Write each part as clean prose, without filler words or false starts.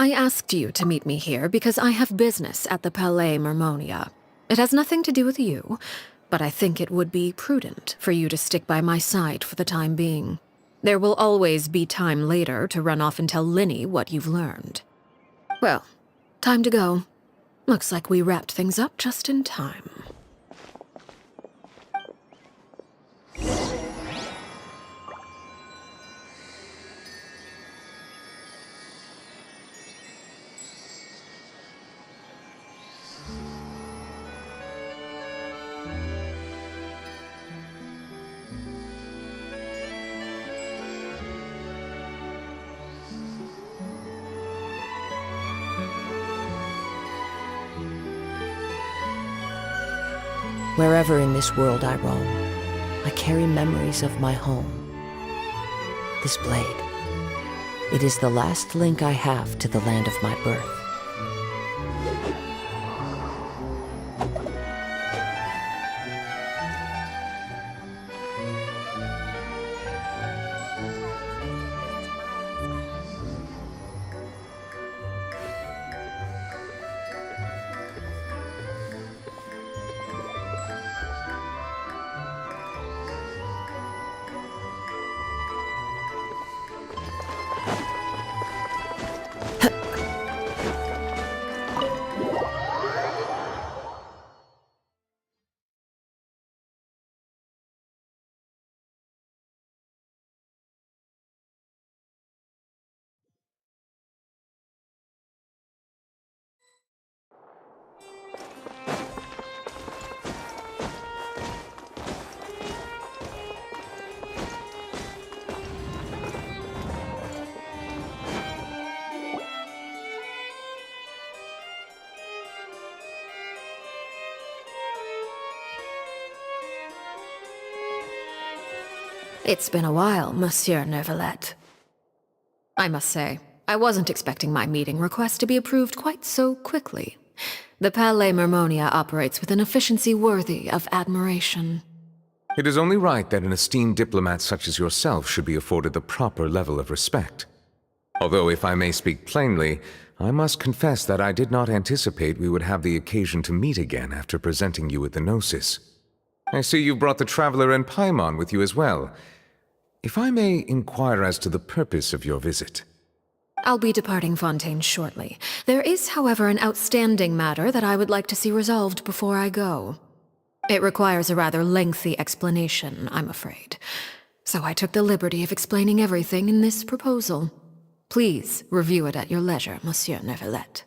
I asked you to meet me here because I have business at the Palais Mermonia. It has nothing to do with you, but I think it would be prudent for you to stick by my side for the time being. There will always be time later to run off and tell Linny what you've learned. Well, time to go. Looks like we wrapped things up just in time. Wherever in this world I roam, I carry memories of my home. This blade, it is the last link I have to the land of my birth. It's been a while, Monsieur Neuvillette. I must say, I wasn't expecting my meeting request to be approved quite so quickly. The Palais Mermonia operates with an efficiency worthy of admiration. It is only right that an esteemed diplomat such as yourself should be afforded the proper level of respect. Although, if I may speak plainly, I must confess that I did not anticipate we would have the occasion to meet again after presenting you with the Gnosis. I see you brought the Traveler and Paimon with you as well. If I may inquire as to the purpose of your visit. I'll be departing Fontaine shortly. There is, however, an outstanding matter that I would like to see resolved before I go. It requires a rather lengthy explanation, I'm afraid. So I took the liberty of explaining everything in this proposal. Please review it at your leisure, Monsieur Neuvillette.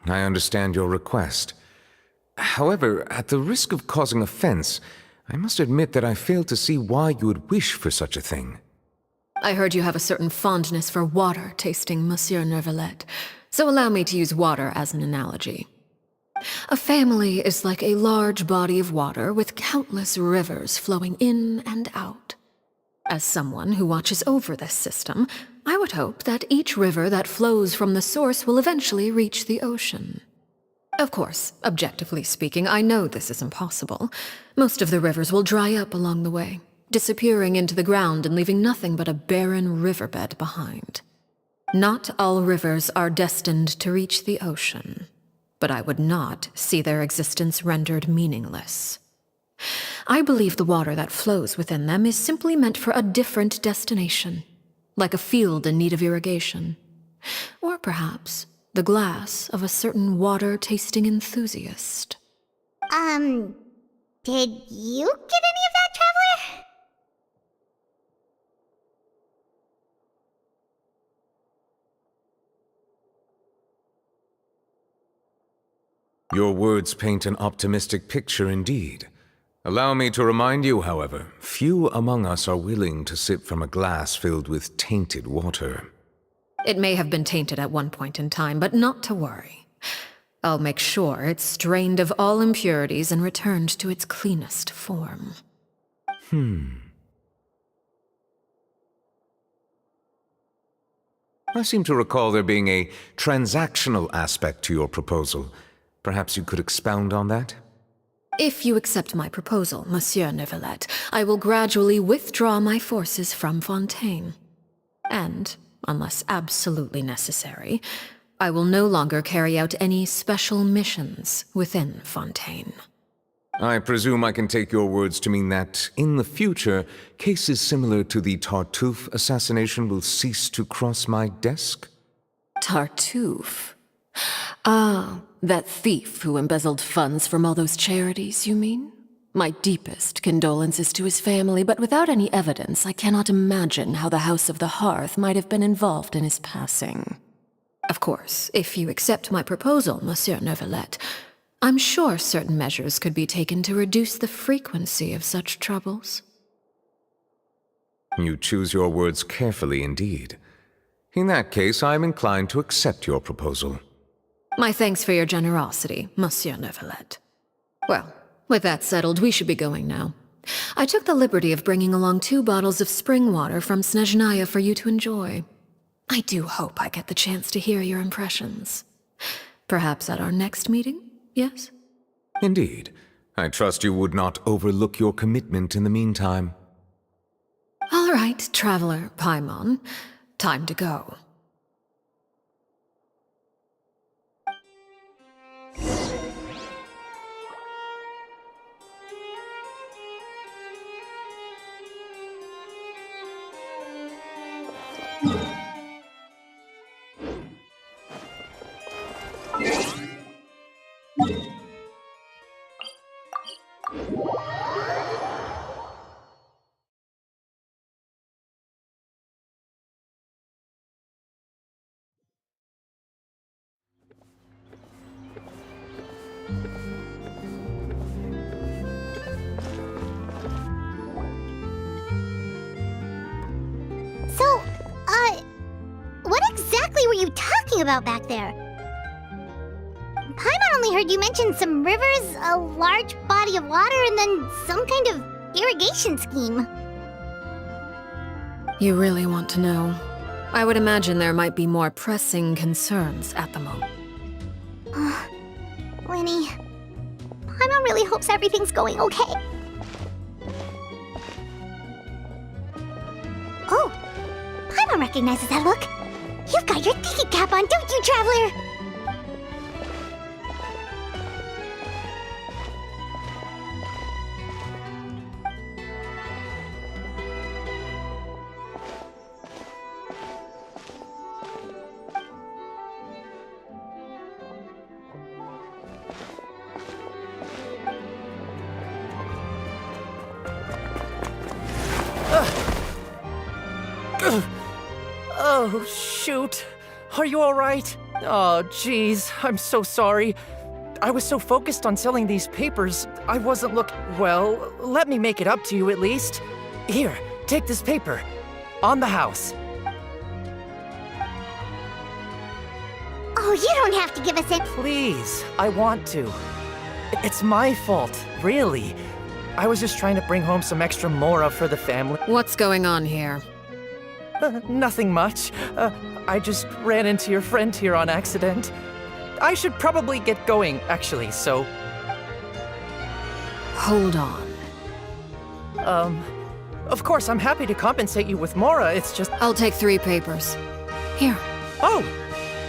I understand your request. However, at the risk of causing offense, I must admit that I fail to see why you would wish for such a thing. I heard you have a certain fondness for water tasting, Monsieur Neuvillette, so allow me to use water as an analogy. A family is like a large body of water with countless rivers flowing in and out. As someone who watches over this system, I would hope that each river that flows from the source will eventually reach the ocean. Of course, objectively speaking, I know this is impossible. Most of the rivers will dry up along the way, disappearing into the ground and leaving nothing but a barren riverbed behind. Not all rivers are destined to reach the ocean, but I would not see their existence rendered meaningless. I believe the water that flows within them is simply meant for a different destination, like a field in need of irrigation. Or perhaps the glass of a certain water-tasting enthusiast. Did you get any of that, Traveler? Your words paint an optimistic picture indeed. Allow me to remind you, however, few among us are willing to sip from a glass filled with tainted water. It may have been tainted at one point in time, but not to worry. I'll make sure it's strained of all impurities and returned to its cleanest form. I seem to recall there being a transactional aspect to your proposal. Perhaps you could expound on that? If you accept my proposal, Monsieur Neuvillette, I will gradually withdraw my forces from Fontaine. And, unless absolutely necessary, I will no longer carry out any special missions within Fontaine. I presume I can take your words to mean that, in the future, cases similar to the Tartuffe assassination will cease to cross my desk? Tartuffe? Ah, that thief who embezzled funds from all those charities, you mean? My deepest condolences to his family, but without any evidence, I cannot imagine how the House of the Hearth might have been involved in his passing. Of course, if you accept my proposal, Monsieur Neuvillette, I'm sure certain measures could be taken to reduce the frequency of such troubles. You choose your words carefully indeed. In that case, I am inclined to accept your proposal. My thanks for your generosity, Monsieur Neuvillette. Well, with that settled, we should be going now. I took the liberty of bringing along 2 bottles of spring water from Snezhnaya for you to enjoy. I do hope I get the chance to hear your impressions. Perhaps at our next meeting? Yes? Indeed. I trust you would not overlook your commitment in the meantime. All right, Traveler Paimon. Time to go. So, what exactly were you talking about back there? Paimon only heard you mention some rivers, a large body of water, and then some kind of irrigation scheme. You really want to know? I would imagine there might be more pressing concerns at the moment. Winnie, Paimon really hopes everything's going okay. Oh, Paimon recognizes that look. You've got your tiki cap on, don't you, Traveler? Oh, shoot. Are you alright? Oh, jeez. I'm so sorry. I was so focused on selling these papers, I wasn't Well, let me make it up to you at least. Here, take this paper. On the house. Oh, you don't have to give us it. Please, I want to. It's my fault, really. I was just trying to bring home some extra mora for the family. What's going on here? Nothing much. I just ran into your friend here on accident. I should probably get going, actually, so... Hold on. Of course, I'm happy to compensate you with mora, it's just... I'll take 3 papers. Here. Oh!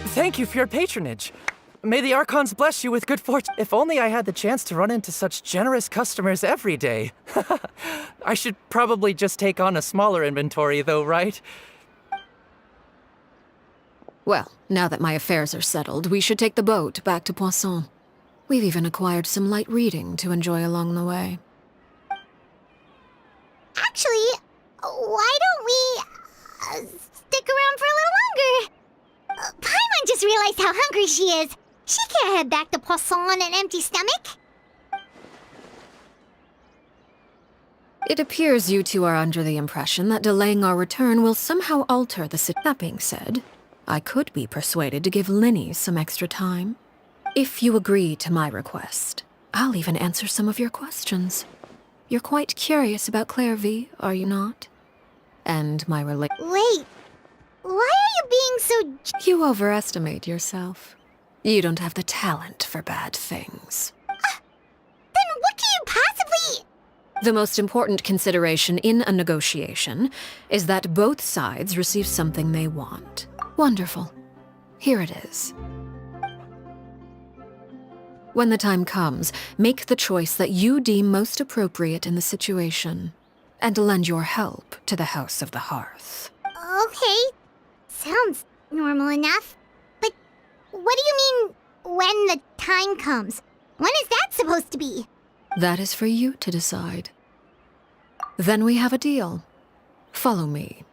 Thank you for your patronage. May the Archons bless you with good fortune. If only I had the chance to run into such generous customers every day. I should probably just take on a smaller inventory, though, right? Well, now that my affairs are settled, we should take the boat back to Poisson. We've even acquired some light reading to enjoy along the way. Actually, why don't we stick around for a little longer? Paimon just realized how hungry she is. She can't head back to Poisson on an empty stomach. It appears you two are under the impression that delaying our return will somehow alter the situation. That being said, I could be persuaded to give Linny some extra time. If you agree to my request, I'll even answer some of your questions. You're quite curious about Clairvy, are you not? And my Wait, why are you being so... You overestimate yourself. You don't have the talent for bad things. Then what can you possibly... The most important consideration in a negotiation is that both sides receive something they want. Wonderful. Here it is. When the time comes, make the choice that you deem most appropriate in the situation, and lend your help to the House of the Hearth. Okay, sounds normal enough. But what do you mean, when the time comes? When is that supposed to be? That is for you to decide. Then we have a deal. Follow me.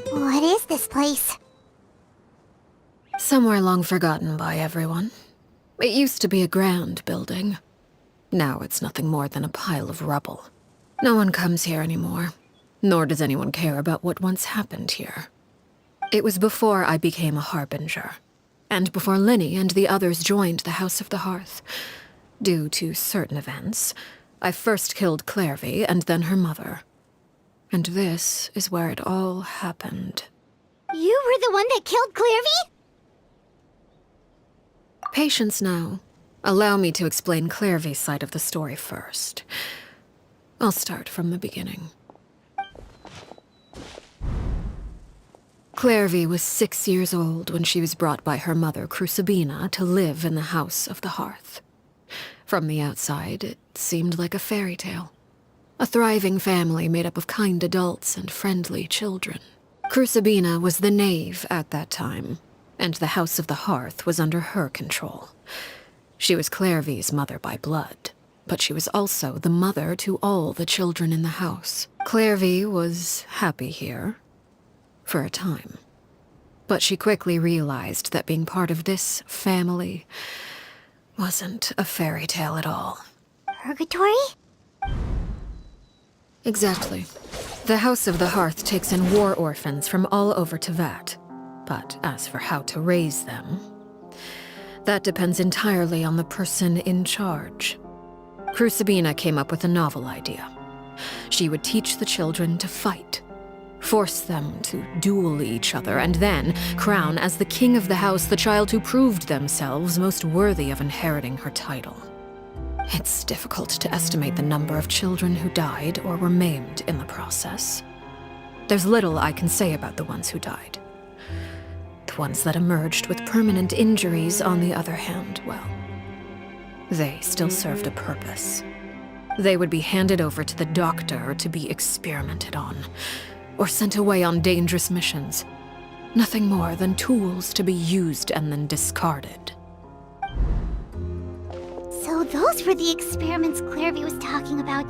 What is this place? Somewhere long forgotten by everyone. It used to be a grand building. Now it's nothing more than a pile of rubble. No one comes here anymore, nor does anyone care about what once happened here. It was before I became a harbinger, and before Linny and the others joined the House of the Hearth. Due to certain events, I first killed Clairvy and then her mother. And this is where it all happened. You were the one that killed Clairvy? Patience now. Allow me to explain Clairvy's side of the story first. I'll start from the beginning. Clairvy was 6 years old when she was brought by her mother, Crucibina, to live in the House of the Hearth. From the outside, it seemed like a fairy tale. A thriving family made up of kind adults and friendly children. Crucibina was the knave at that time, and the House of the Hearth was under her control. She was Clairvy's mother by blood, but she was also the mother to all the children in the house. Clairvy was happy here, for a time. But she quickly realized that being part of this family wasn't a fairy tale at all. Purgatory? Exactly. The House of the Hearth takes in war orphans from all over Teyvat. But as for how to raise them, that depends entirely on the person in charge. Crucibina came up with a novel idea. She would teach the children to fight, force them to duel each other, and then crown as the king of the house the child who proved themselves most worthy of inheriting her title. It's difficult to estimate the number of children who died or were maimed in the process. There's little I can say about the ones who died. The ones that emerged with permanent injuries, on the other hand, well, they still served a purpose. They would be handed over to the doctor to be experimented on, or sent away on dangerous missions. Nothing more than tools to be used and then discarded. So those were the experiments Clairvy was talking about.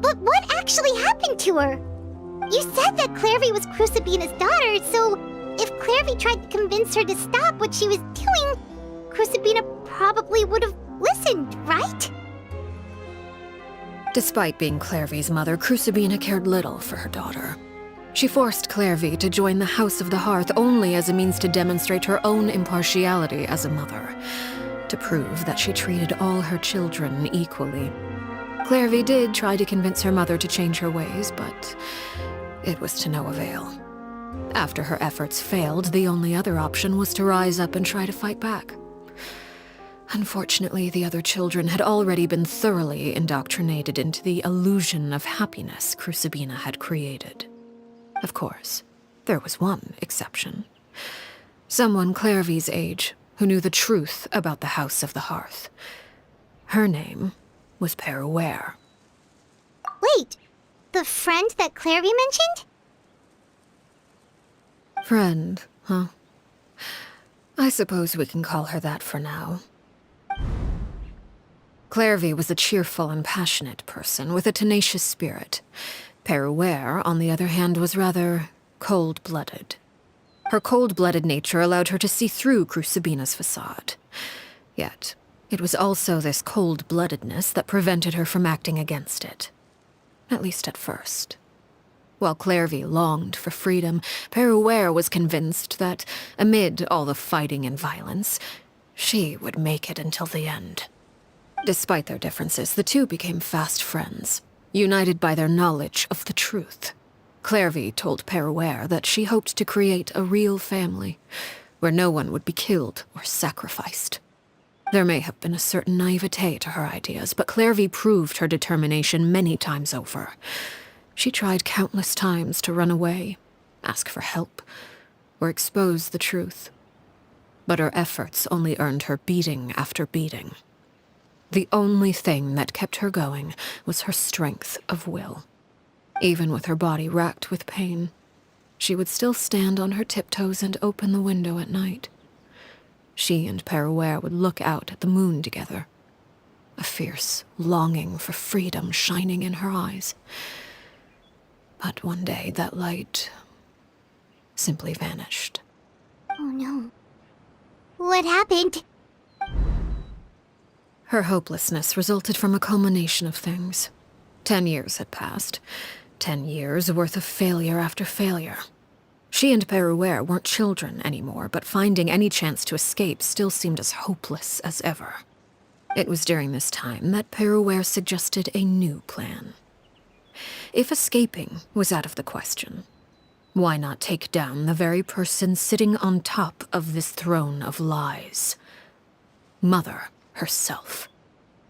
But what actually happened to her? You said that Clairvy was Crucibina's daughter, so if Clairvy tried to convince her to stop what she was doing, Crucibina probably would have listened, right? Despite being Clairvy's mother, Crucibina cared little for her daughter. She forced Clairvy to join the House of the Hearth only as a means to demonstrate her own impartiality as a mother, to prove that she treated all her children equally. Clairvy did try to convince her mother to change her ways, but it was to no avail. After her efforts failed, the only other option was to rise up and try to fight back. Unfortunately, the other children had already been thoroughly indoctrinated into the illusion of happiness Crucibina had created. Of course, there was one exception. Someone Clairvy's age who knew the truth about the House of the Hearth. Her name was Peruere. Wait, the friend that Clairvy mentioned? Friend, huh? I suppose we can call her that for now. Clairvy was a cheerful and passionate person with a tenacious spirit. Peruere, on the other hand, was rather cold-blooded. Her cold-blooded nature allowed her to see through Crucibina's facade. Yet, it was also this cold-bloodedness that prevented her from acting against it. At least at first. While Clairvy longed for freedom, Peruere was convinced that, amid all the fighting and violence, she would make it until the end. Despite their differences, the two became fast friends, united by their knowledge of the truth. Clairvy told Peruere that she hoped to create a real family, where no one would be killed or sacrificed. There may have been a certain naivete to her ideas, but Clairvy proved her determination many times over. She tried countless times to run away, ask for help, or expose the truth. But her efforts only earned her beating after beating. The only thing that kept her going was her strength of will. Even with her body racked with pain, she would still stand on her tiptoes and open the window at night. She and Peruere would look out at the moon together, a fierce longing for freedom shining in her eyes. But one day that light simply vanished. Oh no. What happened? Her hopelessness resulted from a culmination of things. 10 years had passed. 10 years worth of failure after failure. She and Peruere weren't children anymore, but finding any chance to escape still seemed as hopeless as ever. It was during this time that Peruere suggested a new plan. If escaping was out of the question, why not take down the very person sitting on top of this throne of lies? Mother herself.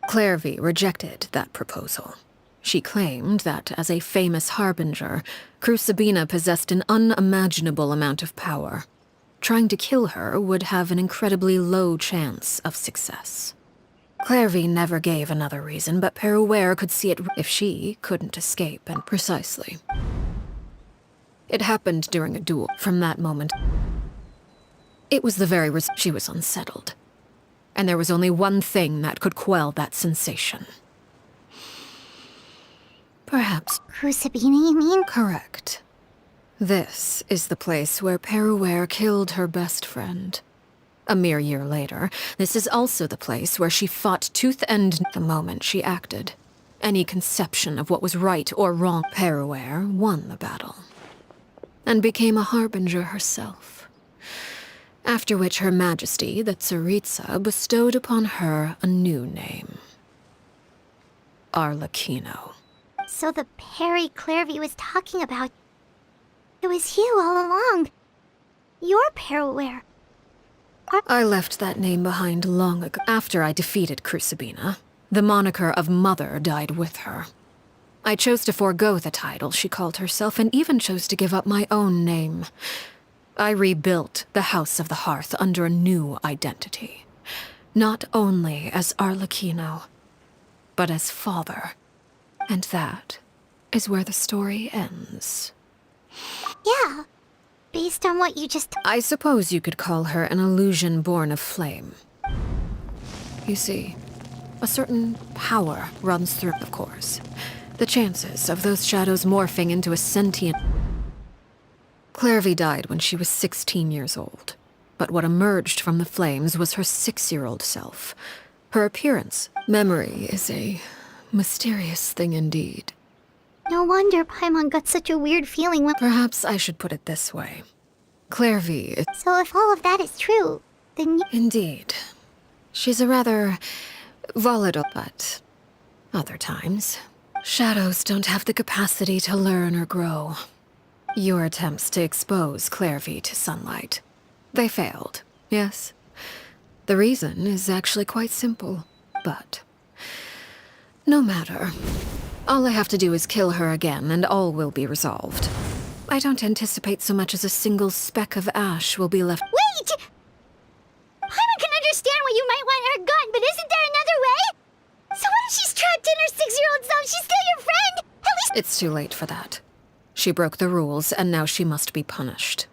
Clairvy rejected that proposal. She claimed that, as a famous harbinger, Crucibina possessed an unimaginable amount of power. Trying to kill her would have an incredibly low chance of success. Clairvy never gave another reason, but Peruere could see it if she couldn't escape, and precisely. It happened during a duel. From that moment, it was the very she was unsettled. And there was only one thing that could quell that sensation. Perhaps. Crucibina, you mean? Correct. This is the place where Peruere killed her best friend. A mere year later, this is also the place where she fought tooth and the moment she acted. Any conception of what was right or wrong, Peruere won the battle. And became a harbinger herself. After which Her Majesty, the Tsaritsa, bestowed upon her a new name. Arlecchino. So the Perry Clairvy was talking about... It was you all along. You're Peruere. I left that name behind long ago. After I defeated Crucibina, the moniker of Mother died with her. I chose to forego the title she called herself, and even chose to give up my own name. I rebuilt the House of the Hearth under a new identity. Not only as Arlecchino, but as father. And that is where the story ends. Yeah. Based on what you just... I suppose you could call her an illusion born of flame. You see, a certain power runs through, of course. The chances of those shadows morphing into a sentient... Clairvy died when she was 16 years old. but what emerged from the flames was her 6-year-old self. Her appearance, memory, is a mysterious thing indeed. No wonder Paimon got such a weird feeling when— Perhaps I should put it this way. Clairvy is— So if all of that is true, then Indeed. She's a rather volatile, but other times, shadows don't have the capacity to learn or grow. Your attempts to expose Clairvy to sunlight. They failed, yes? The reason is actually quite simple, but no matter. All I have to do is kill her again, and all will be resolved. I don't anticipate so much as a single speck of ash will be left. Wait! Paimon can understand why you might want her gone, but isn't there another way? So what if she's trapped in her 6-year-old self? She's still your friend! At least— It's too late for that. She broke the rules, and now she must be punished.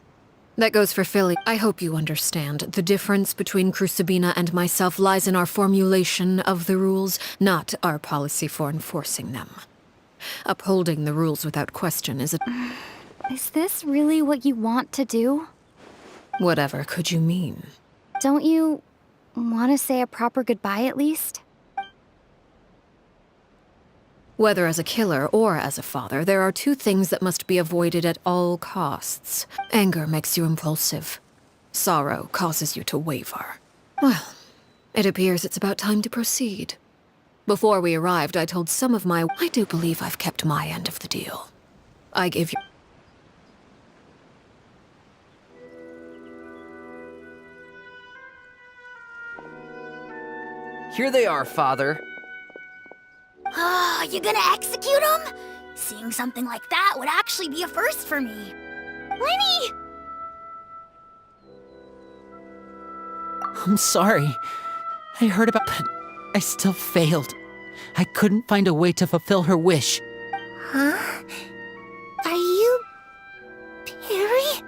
That goes for Philly. I hope you understand. The difference between Crucibina and myself lies in our formulation of the rules, not our policy for enforcing them. Upholding the rules without question is a— Is this really what you want to do? Whatever could you mean? Don't you want to say a proper goodbye at least? Whether as a killer or as a father, there are two things that must be avoided at all costs. Anger makes you impulsive. Sorrow causes you to waver. Well, it appears it's about time to proceed. Before we arrived, I told some of my— I do believe I've kept my end of the deal. I gave you— Here they are, Father. you gonna execute him? Seeing something like that would actually be a first for me. Lenny! I'm sorry. I heard about, but I still failed. I couldn't find a way to fulfill her wish. Huh? Are you... Perry?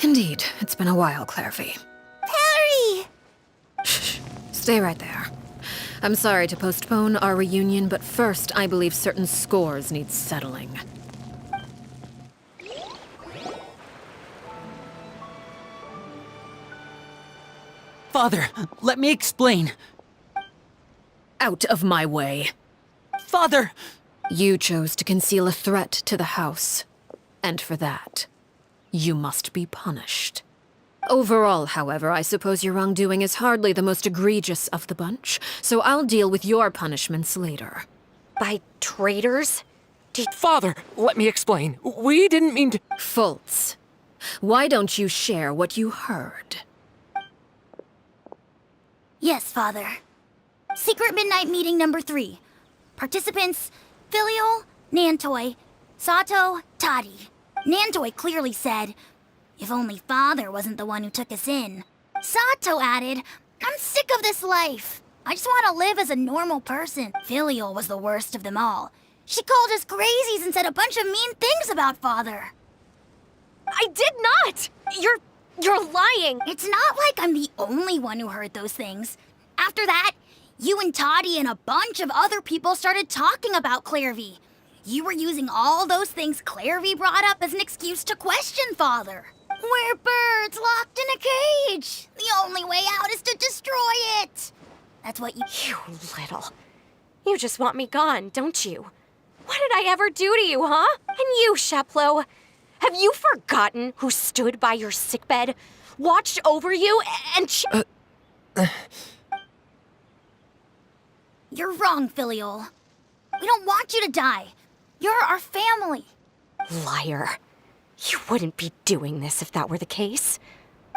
Indeed, it's been a while, Clairvy. Perry! Shh. Stay right there. I'm sorry to postpone our reunion, but first, I believe certain scores need settling. Father, let me explain. Out of my way. Father! You chose to conceal a threat to the house. And for that, you must be punished. Overall, however, I suppose your wrongdoing is hardly the most egregious of the bunch, so I'll deal with your punishments later. By traitors? Father, let me explain. We didn't mean to— Fultz, why don't you share what you heard? Yes, Father. Secret Midnight Meeting number 3. Participants, Filial, Nantoi, Sato, Tadi. Nantoi clearly said, "If only Father wasn't the one who took us in." Sato added, "I'm sick of this life. I just want to live as a normal person." Filial was the worst of them all. She called us crazies and said a bunch of mean things about Father. I did not! You're lying! It's not like I'm the only one who heard those things. After that, you and Toddy and a bunch of other people started talking about Clairvy. You were using all those things Clairvy brought up as an excuse to question Father. We're birds locked in a cage. The only way out is to destroy it. That's what you... You little. You just want me gone, don't you? What did I ever do to you, huh? And you, Sheplo, have you forgotten who stood by your sickbed, watched over you, and You're wrong, Filial. We don't want you to die. You're our family. Liar. You wouldn't be doing this if that were the case.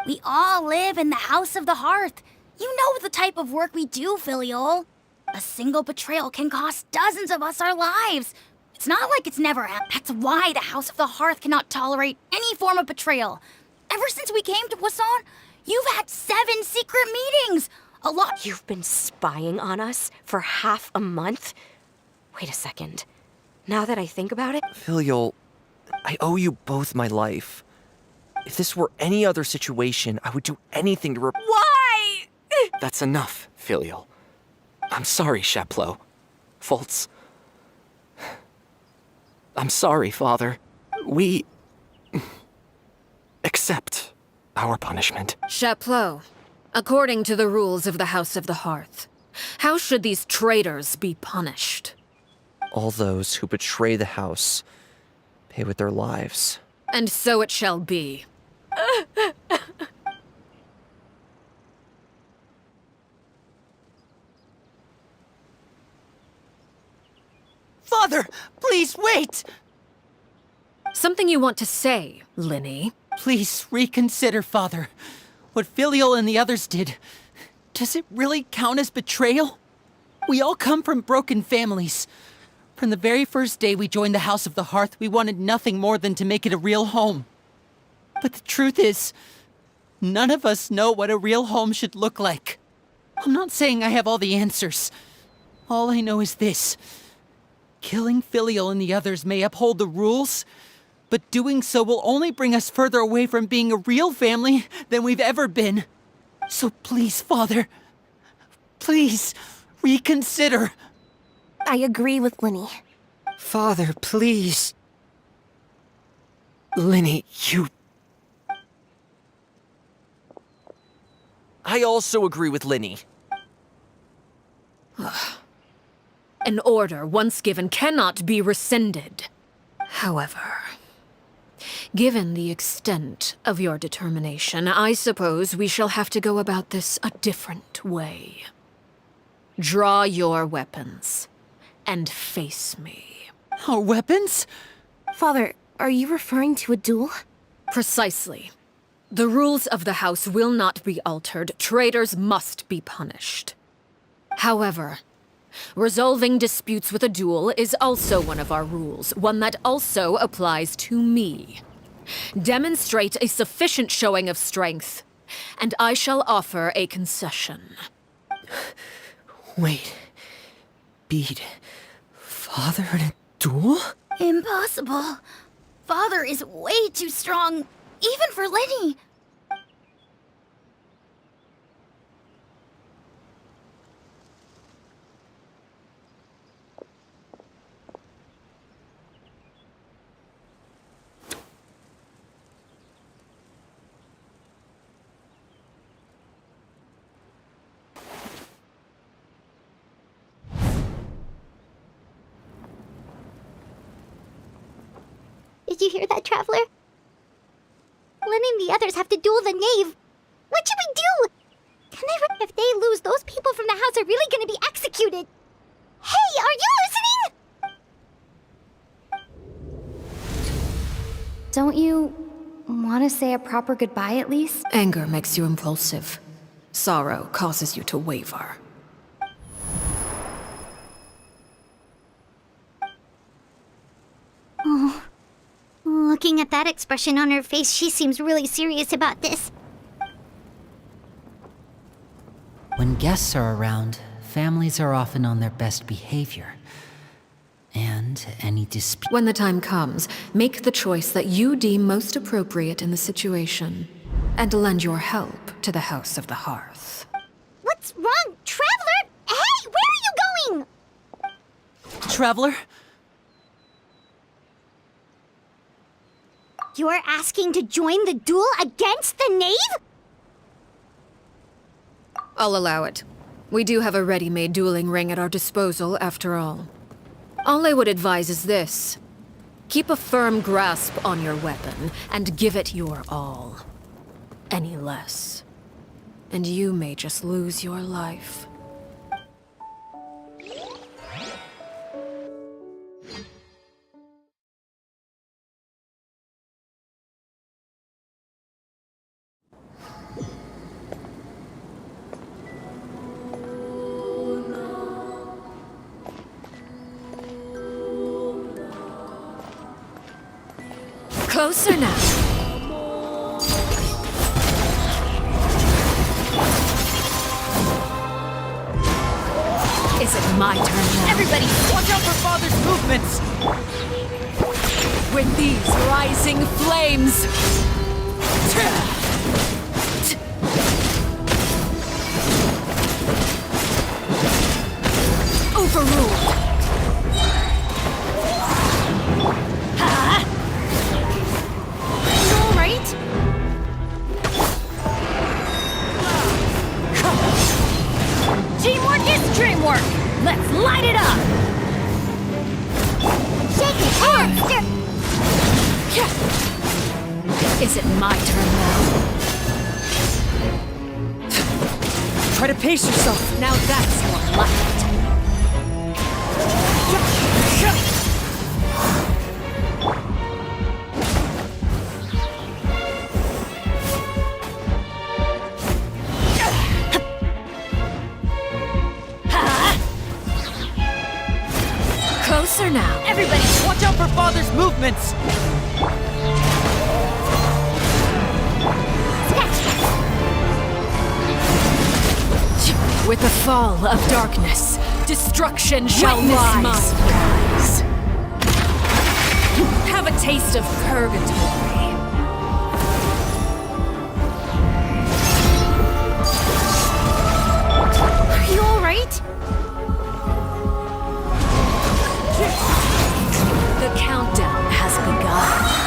We all live in the House of the Hearth. You know the type of work we do, Filial. A single betrayal can cost dozens of us our lives. It's not like it's never happened. That's why the House of the Hearth cannot tolerate any form of betrayal. Ever since we came to Poisson, you've had 7 secret meetings. A lot. You've been spying on us for half a month? Wait a second. Now that I think about it... Filial, I owe you both my life. If this were any other situation, I would do anything to Why? That's enough, Filial. I'm sorry, Sheplo. Fultz. I'm sorry, Father. We... Accept our punishment. Chaplot, according to the rules of the House of the Hearth, how should these traitors be punished? All those who betray the house pay with their lives. And so it shall be. Father, please wait! Something you want to say, Linny? Please reconsider, Father. What Filial and the others did, does it really count as betrayal? We all come from broken families. From the very first day we joined the House of the Hearth, we wanted nothing more than to make it a real home. But the truth is, none of us know what a real home should look like. I'm not saying I have all the answers. All I know is this. Killing Filial and the others may uphold the rules, but doing so will only bring us further away from being a real family than we've ever been. So please, Father, please reconsider. I agree with Linny. Father, please. Linny, you... I also agree with Linny. An order once given cannot be rescinded. However, given the extent of your determination, I suppose we shall have to go about this a different way. Draw your weapons and face me. Our weapons? Father, are you referring to a duel? Precisely. The rules of the house will not be altered. Traitors must be punished. However, resolving disputes with a duel is also one of our rules, one that also applies to me. Demonstrate a sufficient showing of strength, and I shall offer a concession. Wait. Beat Father in a duel? Impossible. Father is way too strong, even for Lenny. Did you hear that, Traveler? Lenny and the others have to duel the knave. What should we do? If they lose, those people from the house are really gonna be executed. Hey, are you listening? Don't you want to say a proper goodbye at least? Anger makes you impulsive. Sorrow causes you to waver. Oh. Looking at that expression on her face, she seems really serious about this. When guests are around, families are often on their best behavior. And any dispute... When the time comes, make the choice that you deem most appropriate in the situation, and lend your help to the House of the Hearth. What's wrong, Traveler? Hey, where are you going? Traveler? You're asking to join the duel against the knave? I'll allow it. We do have a ready-made dueling ring at our disposal, after all. All I would advise is this. Keep a firm grasp on your weapon, and give it your all. Any less, and you may just lose your life. Closer now. Is it my turn now? Everybody, watch out for Father's movements! With these rising flames! Overruled! Is it my turn now? Try to pace yourself. Now that's more like it. Closer now. Everybody, Watch out for Father's movements! With the fall of darkness, destruction shall rise. Have a taste of purgatory. are you all right? The countdown has begun.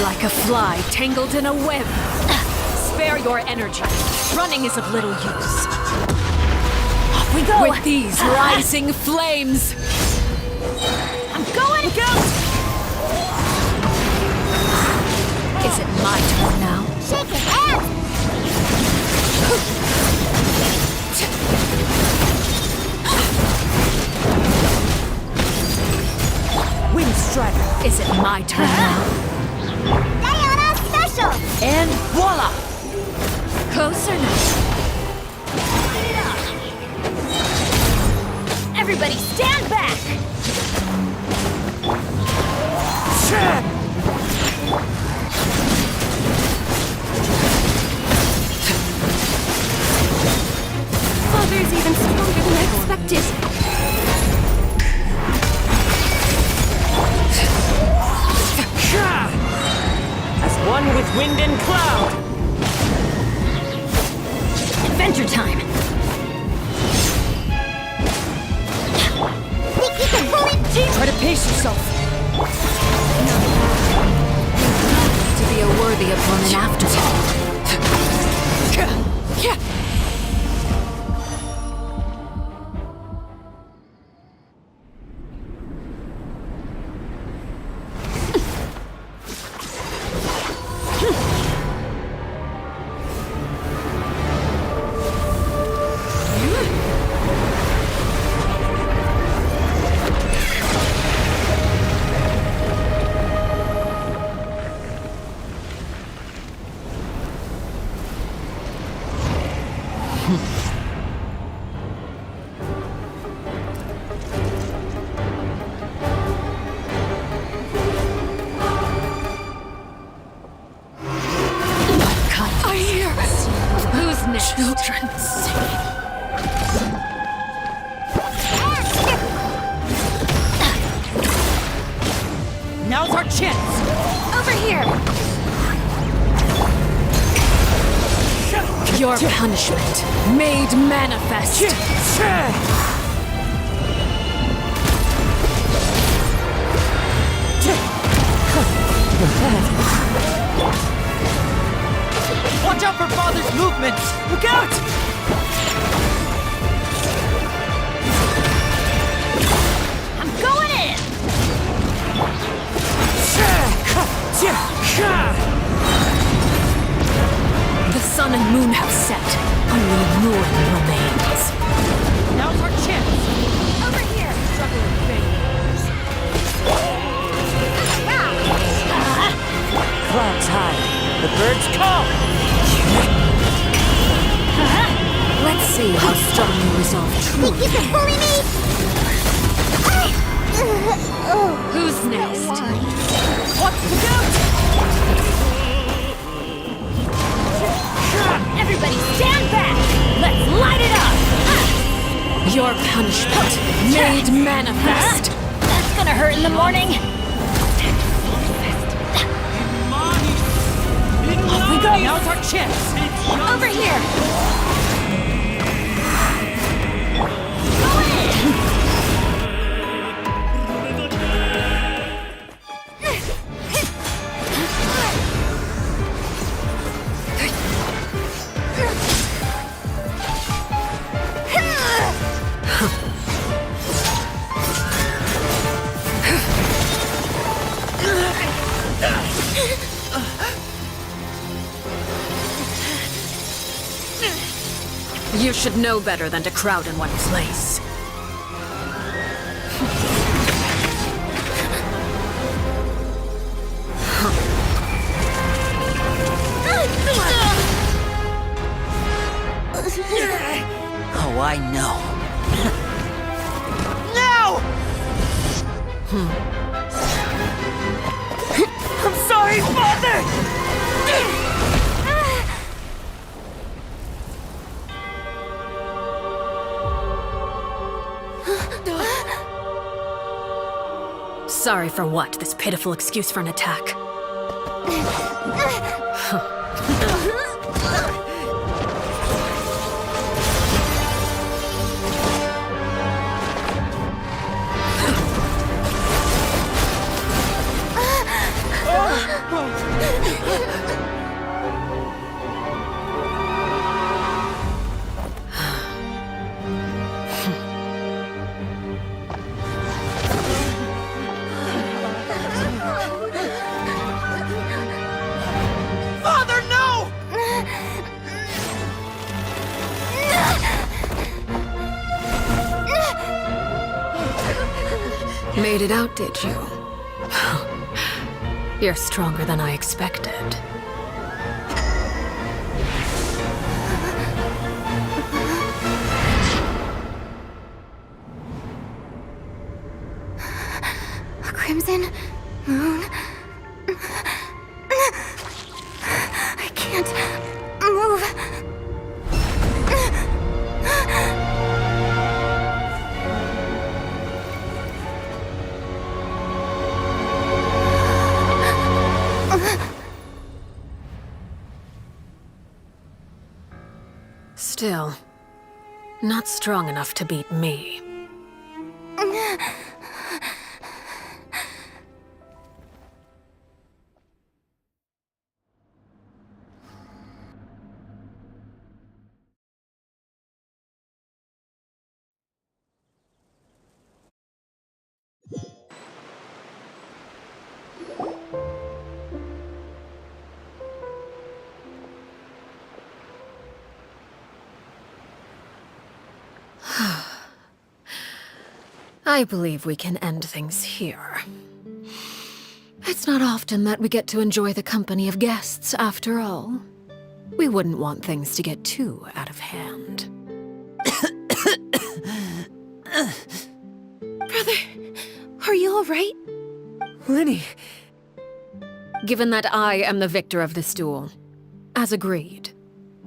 Like a fly tangled in a web. Spare your energy. Running is of little use. Off we go! With these rising flames. I'm going! Go! Is it my turn now? Shake his ass! Wind Strider. Is it my turn now? Diana Special! And voila! Closer now. Everybody stand back! Father's even stronger than I expected. As one with wind and cloud! Adventure time! We keep it rolling, Jim! Try to pace yourself! To be a worthy opponent after all. Children singing. Now's our chance! Over here! Your punishment made manifest. Watch out for Father's movements! Look out! I'm going in! The sun and moon have set. Only ruin remains. Now's our chance! Birds call! Let's see how strong you resolve Think truly. you can bully me? Who's next? What? Look out! Everybody stand back! Let's light it up! Your punishment made manifest. That's gonna hurt in the morning. Off we go! Now's our chance! Over here! You should know better than to crowd in one place. Oh, I know. Now! I'm sorry, Father! Sorry for what? This pitiful excuse for an attack. Father, no! Made it out, did you? You're stronger than I expected. A crimson moon. I can't move. Still, not strong enough to beat me. I believe we can end things here. It's not often that we get to enjoy the company of guests, after all. We wouldn't want things to get too out of hand. Brother, are you all right? Lenny, Given that I am the victor of this duel, as agreed,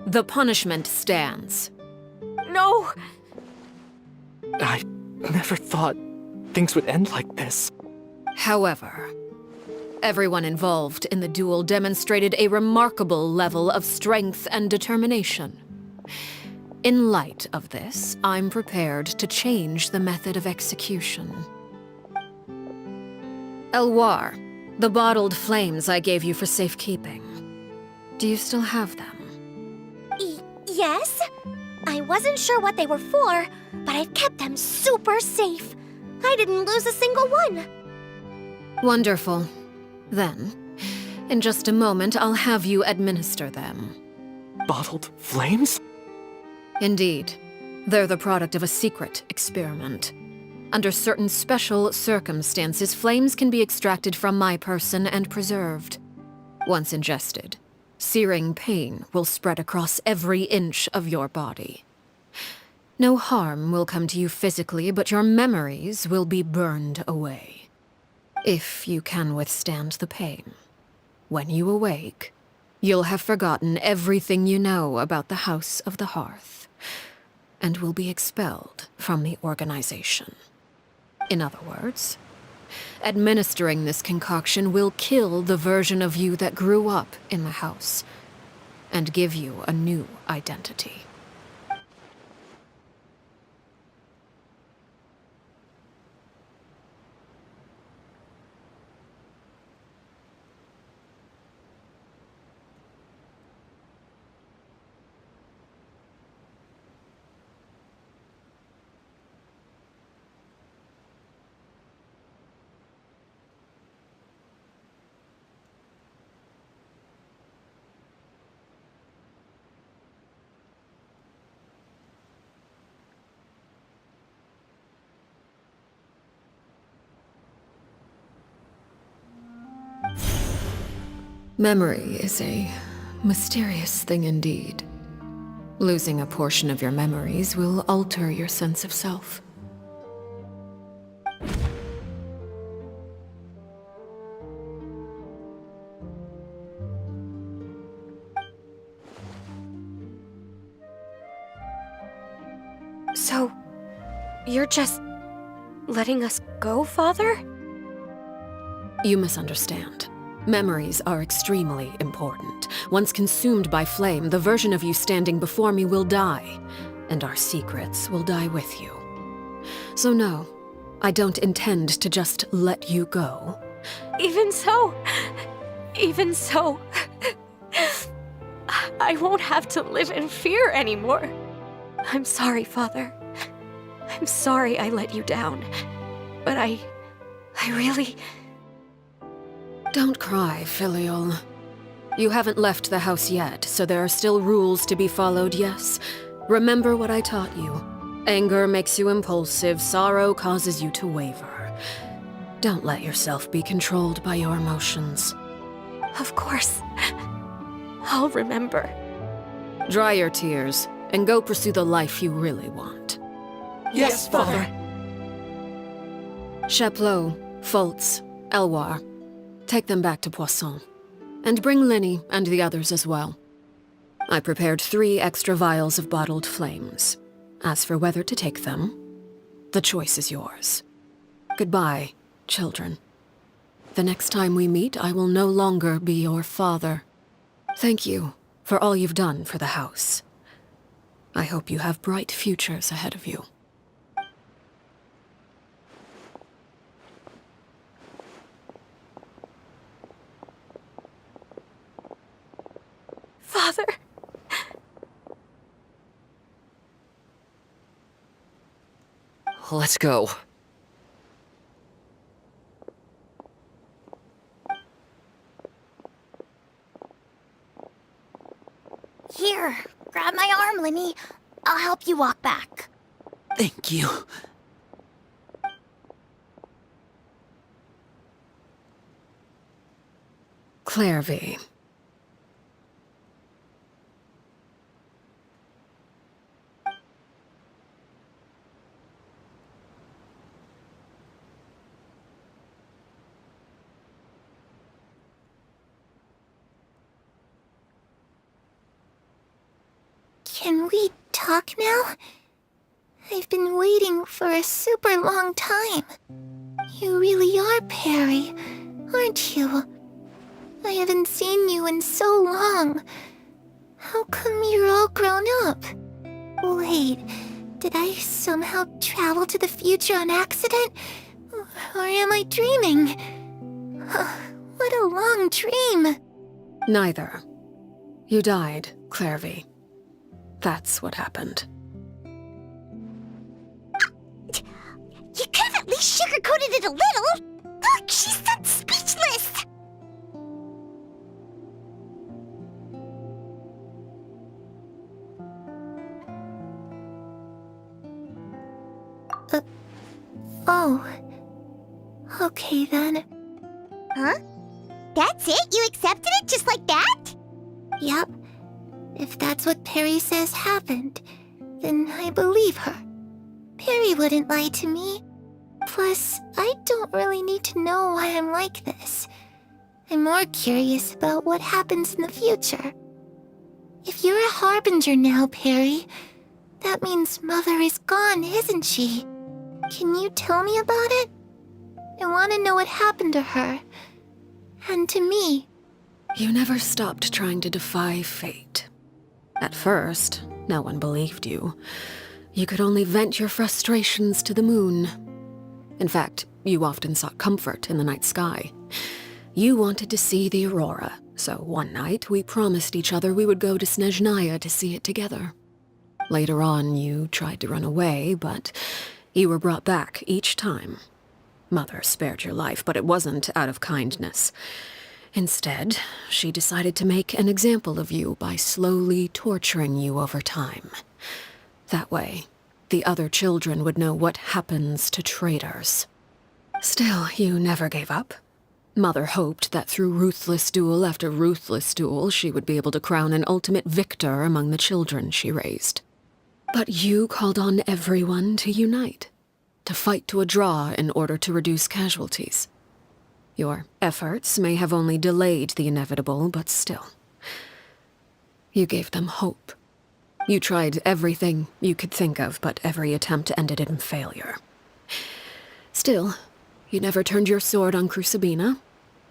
the punishment stands. No! I never thought things would end like this. However, everyone involved in the duel demonstrated a remarkable level of strength and determination. In light of this, I'm prepared to change the method of execution. Elwar, the bottled flames I gave you for safekeeping. Do you still have them? Yes? I wasn't sure what they were for, but I've kept them super safe. I didn't lose a single one. Wonderful. Then, in just a moment, I'll have you administer them. Bottled flames? Indeed. They're the product of a secret experiment. Under certain special circumstances, flames can be extracted from my person and preserved. Once ingested, Searing pain will spread across every inch of your body. No harm will come to you physically, but your memories will be burned away. If you can withstand the pain. When you awake, you'll have forgotten everything you know about the House of the Hearth, and will be expelled from the organization. In other words, administering this concoction will kill the version of you that grew up in the house, and give you a new identity. Memory is a mysterious thing indeed. Losing a portion of your memories will alter your sense of self. So, you're just letting us go, Father? You misunderstand. Memories are extremely important. Once consumed by flame, the version of you standing before me will die, and our secrets will die with you. So no, I don't intend to just let you go. Even so, I won't have to live in fear anymore. I'm sorry, Father. I'm sorry I let you down. But I really... Don't cry, Filial. You haven't left the house yet, so there are still rules to be followed, yes? Remember what I taught you. Anger makes you impulsive, sorrow causes you to waver. Don't let yourself be controlled by your emotions. Of course. I'll remember. Dry your tears, and go pursue the life you really want. Yes, Father. Chaplot, Fultz, Elwar. Take them back to Poisson. And bring Linny and the others as well. I prepared 3 extra vials of bottled flames. As for whether to take them, the choice is yours. Goodbye, children. The next time we meet, I will no longer be your father. Thank you for all you've done for the house. I hope you have bright futures ahead of you. Father. Let's go. Here, grab my arm, Linny. I'll help you walk back. Thank you. Clairvy. Can we talk now? I've been waiting for a super long time. You really are Perry, aren't you? I haven't seen you in so long. How come you're all grown up? Wait, did I somehow travel to the future on accident? Or am I dreaming? What a long dream. Neither. You died, Clairvy. That's what happened. You could have at least sugarcoated it a little. Look, she's so speechless. Oh. Okay then. Huh? That's it? You accepted it just like that? Yep. If that's what Perry says happened, then I believe her. Perry wouldn't lie to me. Plus, I don't really need to know why I'm like this. I'm more curious about what happens in the future. If you're a harbinger now, Perry, that means Mother is gone, isn't she? Can you tell me about it? I want to know what happened to her. And to me. You never stopped trying to defy fate. At first, no one believed you. You could only vent your frustrations to the moon. In fact, you often sought comfort in the night sky. You wanted to see the aurora, so one night we promised each other we would go to Snezhnaya to see it together. Later on, you tried to run away, but you were brought back each time. Mother spared your life, but it wasn't out of kindness. Instead, she decided to make an example of you by slowly torturing you over time. That way, the other children would know what happens to traitors. Still, you never gave up. Mother hoped that through ruthless duel after ruthless duel, she would be able to crown an ultimate victor among the children she raised. But you called on everyone to unite, to fight to a draw in order to reduce casualties. Your efforts may have only delayed the inevitable, but still. You gave them hope. You tried everything you could think of, but every attempt ended in failure. Still, you never turned your sword on Crucibina,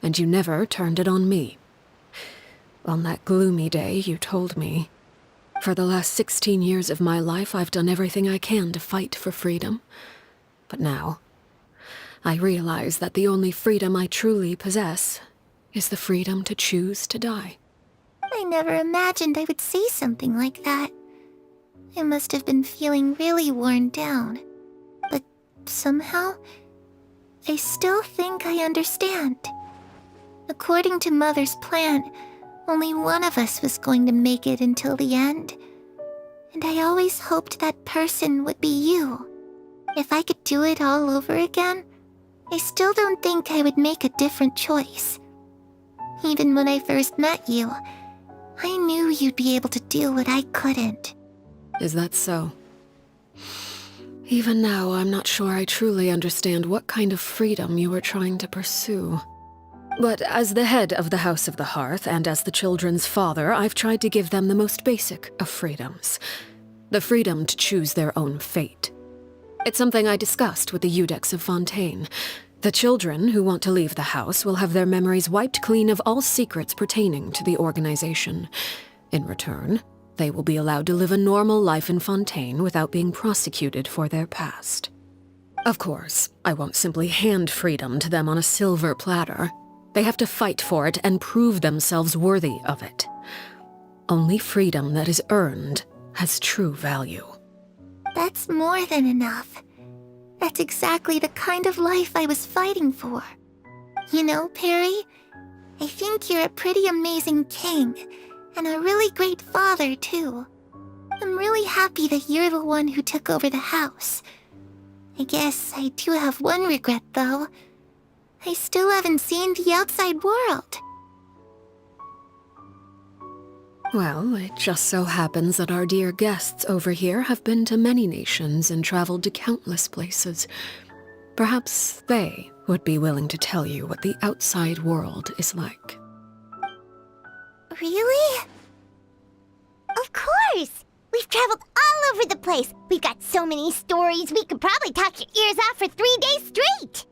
and you never turned it on me. On that gloomy day, you told me, "For the last 16 years of my life, I've done everything I can to fight for freedom. But now, I realize that the only freedom I truly possess is the freedom to choose to die." I never imagined I would say something like that. I must have been feeling really worn down. But somehow, I still think I understand. According to Mother's plan, only one of us was going to make it until the end. And I always hoped that person would be you. If I could do it all over again, I still don't think I would make a different choice. Even when I first met you, I knew you'd be able to do what I couldn't. Is that so? Even now, I'm not sure I truly understand what kind of freedom you were trying to pursue. But as the head of the House of the Hearth and as the children's father, I've tried to give them the most basic of freedoms. The freedom to choose their own fate. It's something I discussed with the Eudex of Fontaine. The children who want to leave the house will have their memories wiped clean of all secrets pertaining to the organization. In return, they will be allowed to live a normal life in Fontaine without being prosecuted for their past. Of course, I won't simply hand freedom to them on a silver platter. They have to fight for it and prove themselves worthy of it. Only freedom that is earned has true value. That's more than enough. That's exactly the kind of life I was fighting for. You know, Perry, I think you're a pretty amazing king, and a really great father, too. I'm really happy that you're the one who took over the house. I guess I do have one regret, though. I still haven't seen the outside world. Well, it just so happens that our dear guests over here have been to many nations and traveled to countless places. Perhaps they would be willing to tell you what the outside world is like. Really? Of course! We've traveled all over the place. We've got so many stories, we could probably talk your ears off for 3 days straight!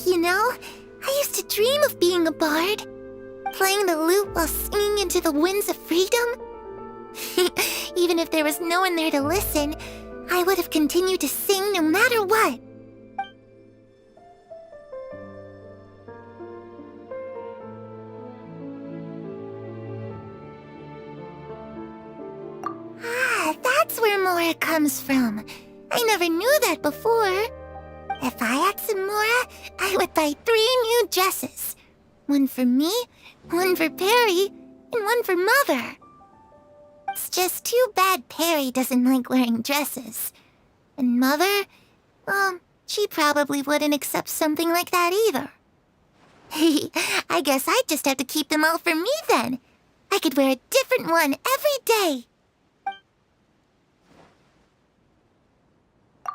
You know, I used to dream of being a bard, playing the lute while singing into the winds of freedom. Even if there was no one there to listen, I would have continued to sing no matter what. Ah, that's where Mora comes from. I never knew that before. If I had some Mora, I would buy 3 new dresses. One for me, one for Perry, and one for Mother. It's just too bad Perry doesn't like wearing dresses. And Mother, well, she probably wouldn't accept something like that either. I guess I'd just have to keep them all for me then. I could wear a different one every day.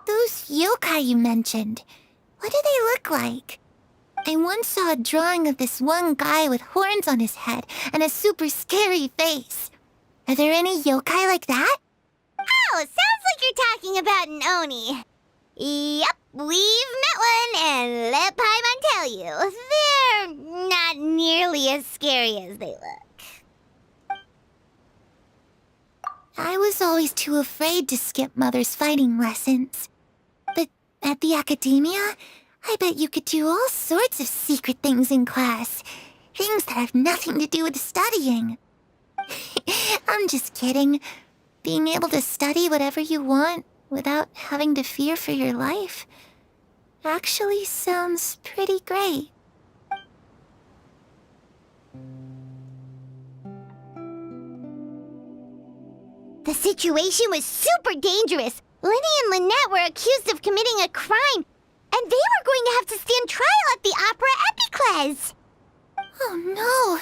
Those yokai you mentioned, what do they look like? I once saw a drawing of this one guy with horns on his head and a super scary face. Are there any yokai like that? Oh, sounds like you're talking about an Oni. Yep, we've met one, and let Paimon tell you, they're not nearly as scary as they look. I was always too afraid to skip Mother's fighting lessons. But at the academia, I bet you could do all sorts of secret things in class. Things that have nothing to do with studying. I'm just kidding. Being able to study whatever you want without having to fear for your life actually sounds pretty great. The situation was super dangerous. Lenny and Lynette were accused of committing a crime, and they were going to have to stand trial at the Opera Epicles. Oh no,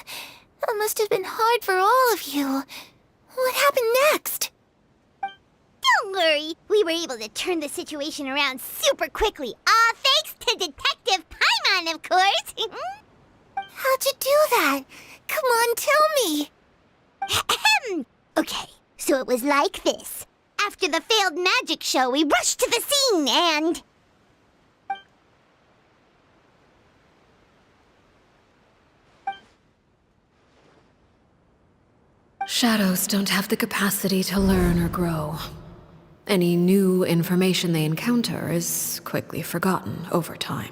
that must have been hard for all of you. What happened next? Don't worry, we were able to turn the situation around super quickly, all thanks to Detective Paimon, of course. How'd you do that? Come on, tell me. Okay, so it was like this. After the failed magic show, we rushed to the scene and... Shadows don't have the capacity to learn or grow. Any new information they encounter is quickly forgotten over time.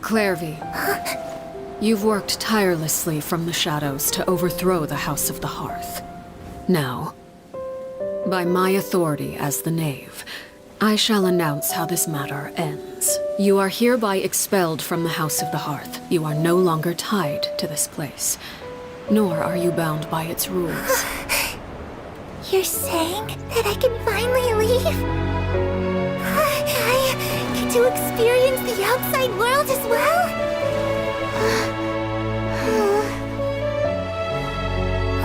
Clairvy, you've worked tirelessly from the shadows to overthrow the House of the Hearth. Now, by my authority as the Knave, I shall announce how this matter ends. You are hereby expelled from the House of the Hearth. You are no longer tied to this place, nor are you bound by its rules. You're saying that I can finally leave? I get to experience the outside world as well?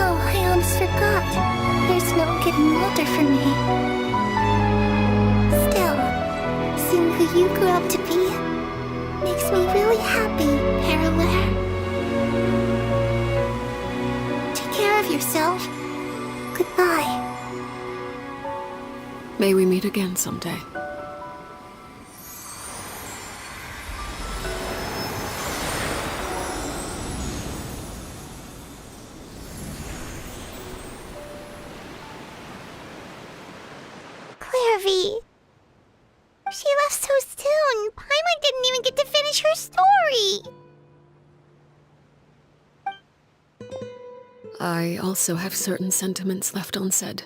Oh, I almost forgot. There's no getting older for me. Still, seeing who you grew up to be makes me really happy, Parallel. Take care of yourself. Goodbye. May we meet again someday. Clairvy. She left so soon. Paimon didn't even get to finish her story. I also have certain sentiments left unsaid.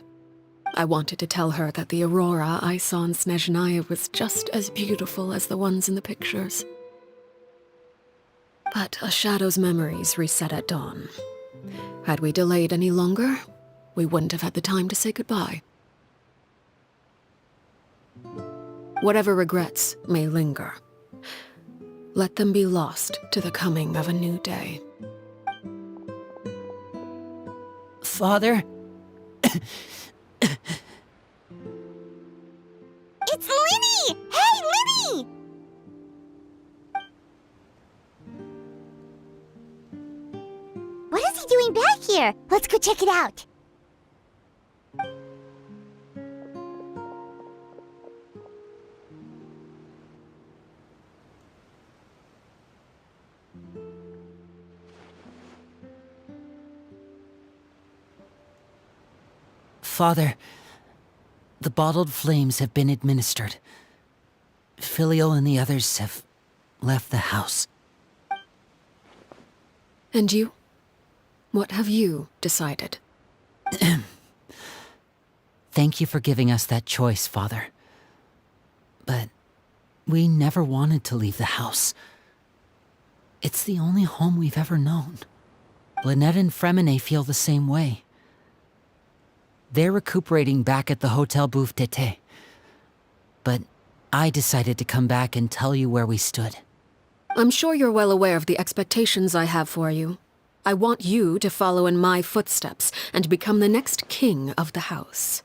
I wanted to tell her that the aurora I saw in Snezhnaya was just as beautiful as the ones in the pictures. But a shadow's memories reset at dawn. Had we delayed any longer, we wouldn't have had the time to say goodbye. Whatever regrets may linger, let them be lost to the coming of a new day. Father? It's Linny! Hey, Linny! What is he doing back here? Let's go check it out. Father, the bottled flames have been administered. Filial and the others have left the house. And you? What have you decided? Thank you for giving us that choice, Father. But we never wanted to leave the house. It's the only home we've ever known. Lynette and Fremine feel the same way. They're recuperating back at the Hotel Bouffe d'été. But I decided to come back and tell you where we stood. I'm sure you're well aware of the expectations I have for you. I want you to follow in my footsteps and become the next king of the house.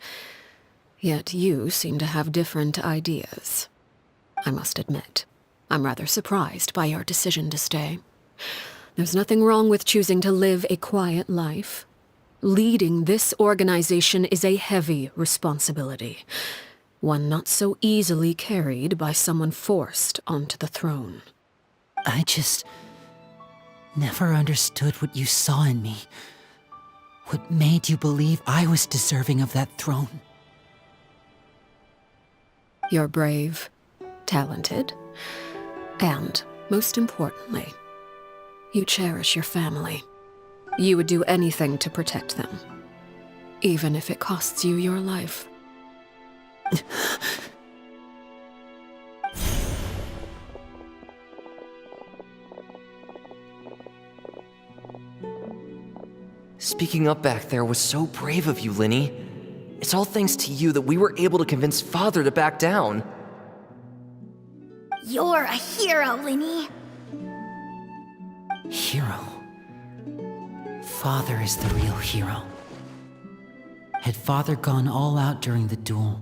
Yet you seem to have different ideas. I must admit, I'm rather surprised by your decision to stay. There's nothing wrong with choosing to live a quiet life. Leading this organization is a heavy responsibility, one not so easily carried by someone forced onto the throne. I just never understood what you saw in me. What made you believe I was deserving of that throne? You're brave, talented, and, most importantly, you cherish your family. You would do anything to protect them, even if it costs you your life. Speaking up back there was so brave of you, Linny. It's all thanks to you that we were able to convince Father to back down. You're a hero, Linny. Hero. Father is the real hero. Had Father gone all out during the duel,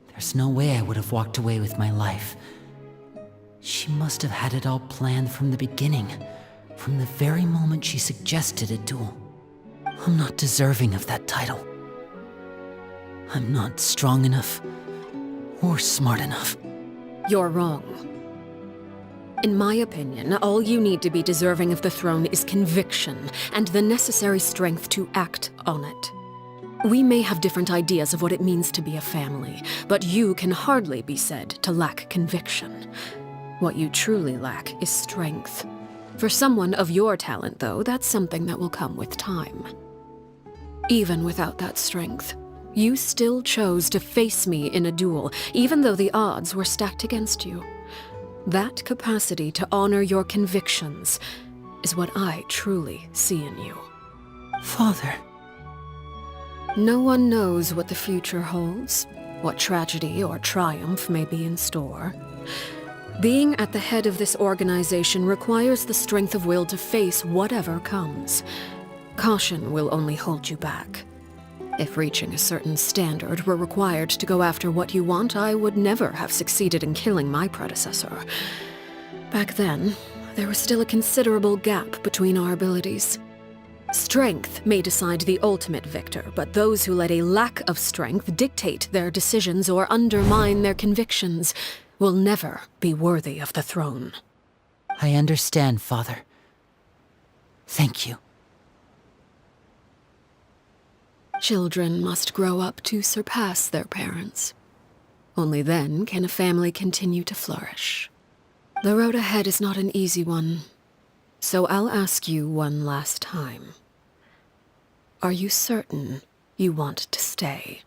there's no way I would have walked away with my life. She must have had it all planned from the beginning, from the very moment she suggested a duel. I'm not deserving of that title. I'm not strong enough or smart enough. You're wrong. In my opinion, all you need to be deserving of the throne is conviction and the necessary strength to act on it. We may have different ideas of what it means to be a family, but you can hardly be said to lack conviction. What you truly lack is strength. For someone of your talent, though, that's something that will come with time. Even without that strength, you still chose to face me in a duel, even though the odds were stacked against you. That capacity to honor your convictions is what I truly see in you. Father. No one knows what the future holds, what tragedy or triumph may be in store. Being at the head of this organization requires the strength of will to face whatever comes. Caution will only hold you back. If reaching a certain standard were required to go after what you want, I would never have succeeded in killing my predecessor. Back then, there was still a considerable gap between our abilities. Strength may decide the ultimate victor, but those who let a lack of strength dictate their decisions or undermine their convictions will never be worthy of the throne. I understand, Father. Thank you. Children must grow up to surpass their parents. Only then can a family continue to flourish. The road ahead is not an easy one, so I'll ask you one last time. Are you certain you want to stay?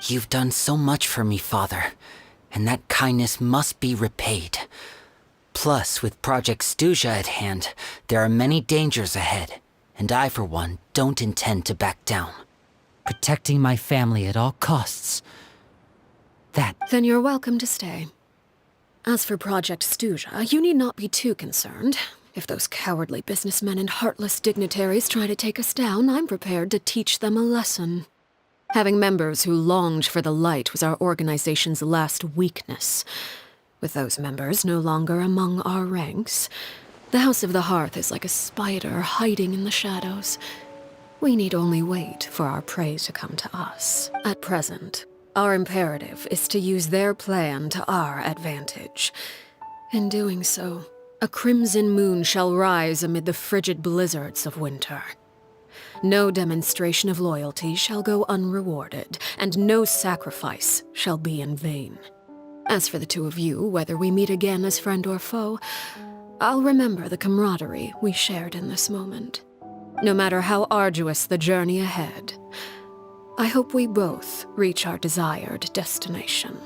You've done so much for me, Father, and that kindness must be repaid. Plus, with Project Stuja at hand, there are many dangers ahead, and I, for one, don't intend to back down. Protecting my family at all costs. Then you're welcome to stay. As for Project Stuja, you need not be too concerned. If those cowardly businessmen and heartless dignitaries try to take us down, I'm prepared to teach them a lesson. Having members who longed for the light was our organization's last weakness. With those members no longer among our ranks, the House of the Hearth is like a spider hiding in the shadows. We need only wait for our prey to come to us. At present, our imperative is to use their plan to our advantage. In doing so, a crimson moon shall rise amid the frigid blizzards of winter. No demonstration of loyalty shall go unrewarded, and no sacrifice shall be in vain. As for the two of you, whether we meet again as friend or foe, I'll remember the camaraderie we shared in this moment. No matter how arduous the journey ahead, I hope we both reach our desired destination.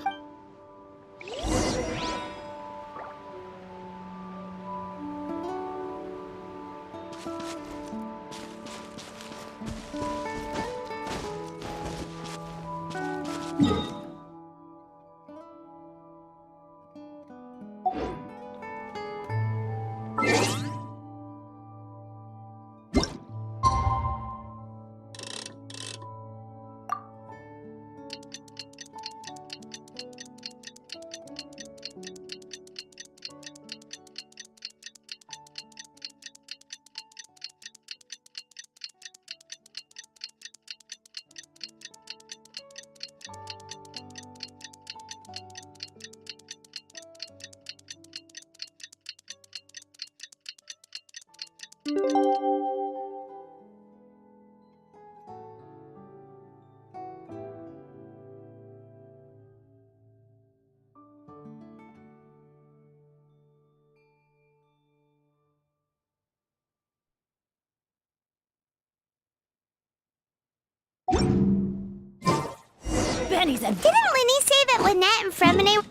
Benny's a... Didn't Linny say that Lynette and Fremine...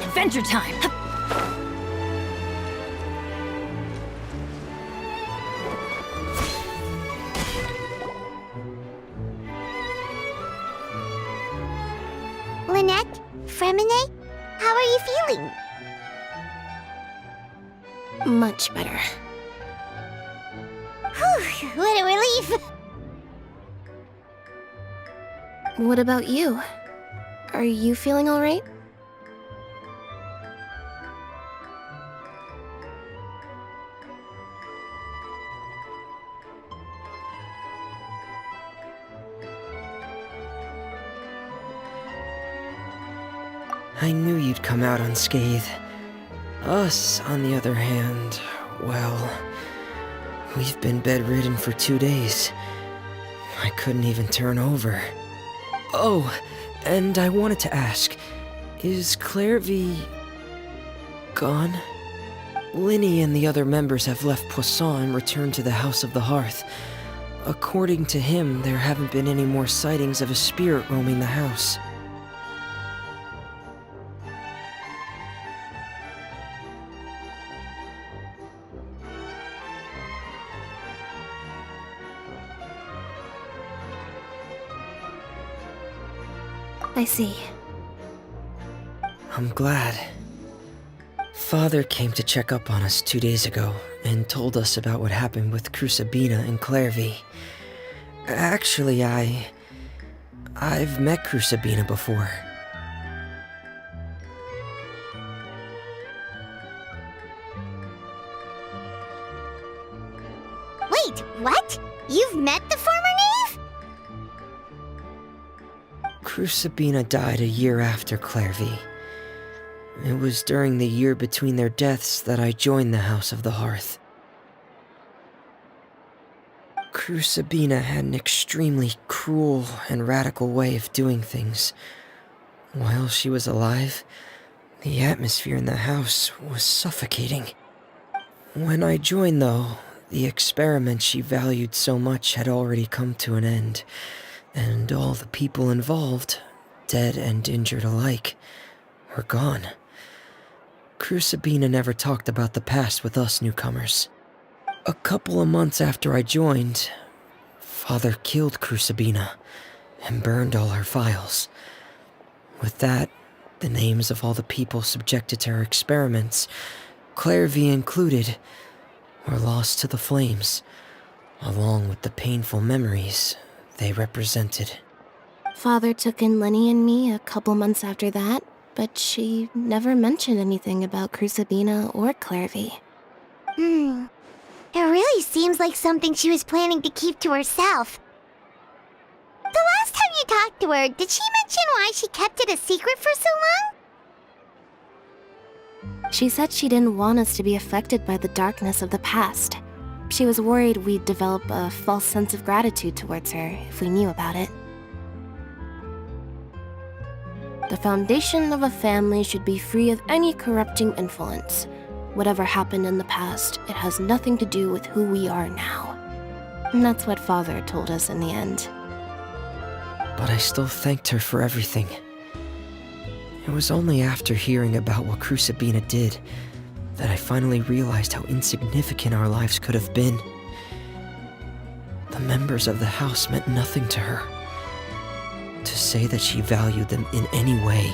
Adventure time! Lynette? Fremine? How are you feeling? Much better. Whew, what a relief! What about you? Are you feeling alright? I knew you'd come out unscathed. Us, on the other hand, well, we've been bedridden for 2 days. I couldn't even turn over. Oh, and I wanted to ask, is Clairvy gone? Linny and the other members have left Poisson and returned to the House of the Hearth. According to him, there haven't been any more sightings of a spirit roaming the house. I see. I'm glad. Father came to check up on us 2 days ago and told us about what happened with Crusabina and Clairvy. Actually, I've met Crusabina before. Wait, Wait, what? You've met the former knave? Crucibina died a year after Clairvy. It was during the year between their deaths that I joined the House of the Hearth. Crucibina had an extremely cruel and radical way of doing things. While she was alive, the atmosphere in the house was suffocating. When I joined, though, the experiment she valued so much had already come to an end, and all the people involved, dead and injured alike, were gone. Crucibina never talked about the past with us newcomers. A couple of months after I joined, Father killed Crucibina and burned all her files. With that, the names of all the people subjected to her experiments, Clairvy included, were lost to the flames, along with the painful memories they represented. Father took in Lenny and me a couple months after that, but she never mentioned anything about Crucibina or Clairvy. It really seems like something she was planning to keep to herself. The last time you talked to her, did she mention why she kept it a secret for so long? She said she didn't want us to be affected by the darkness of the past. She was worried we'd develop a false sense of gratitude towards her if we knew about it. The foundation of a family should be free of any corrupting influence. Whatever happened in the past, it has nothing to do with who we are now. And that's what Father told us in the end. But I still thanked her for everything. It was only after hearing about what Crucibina did that I finally realized how insignificant our lives could have been. The members of the house meant nothing to her. To say that she valued them in any way,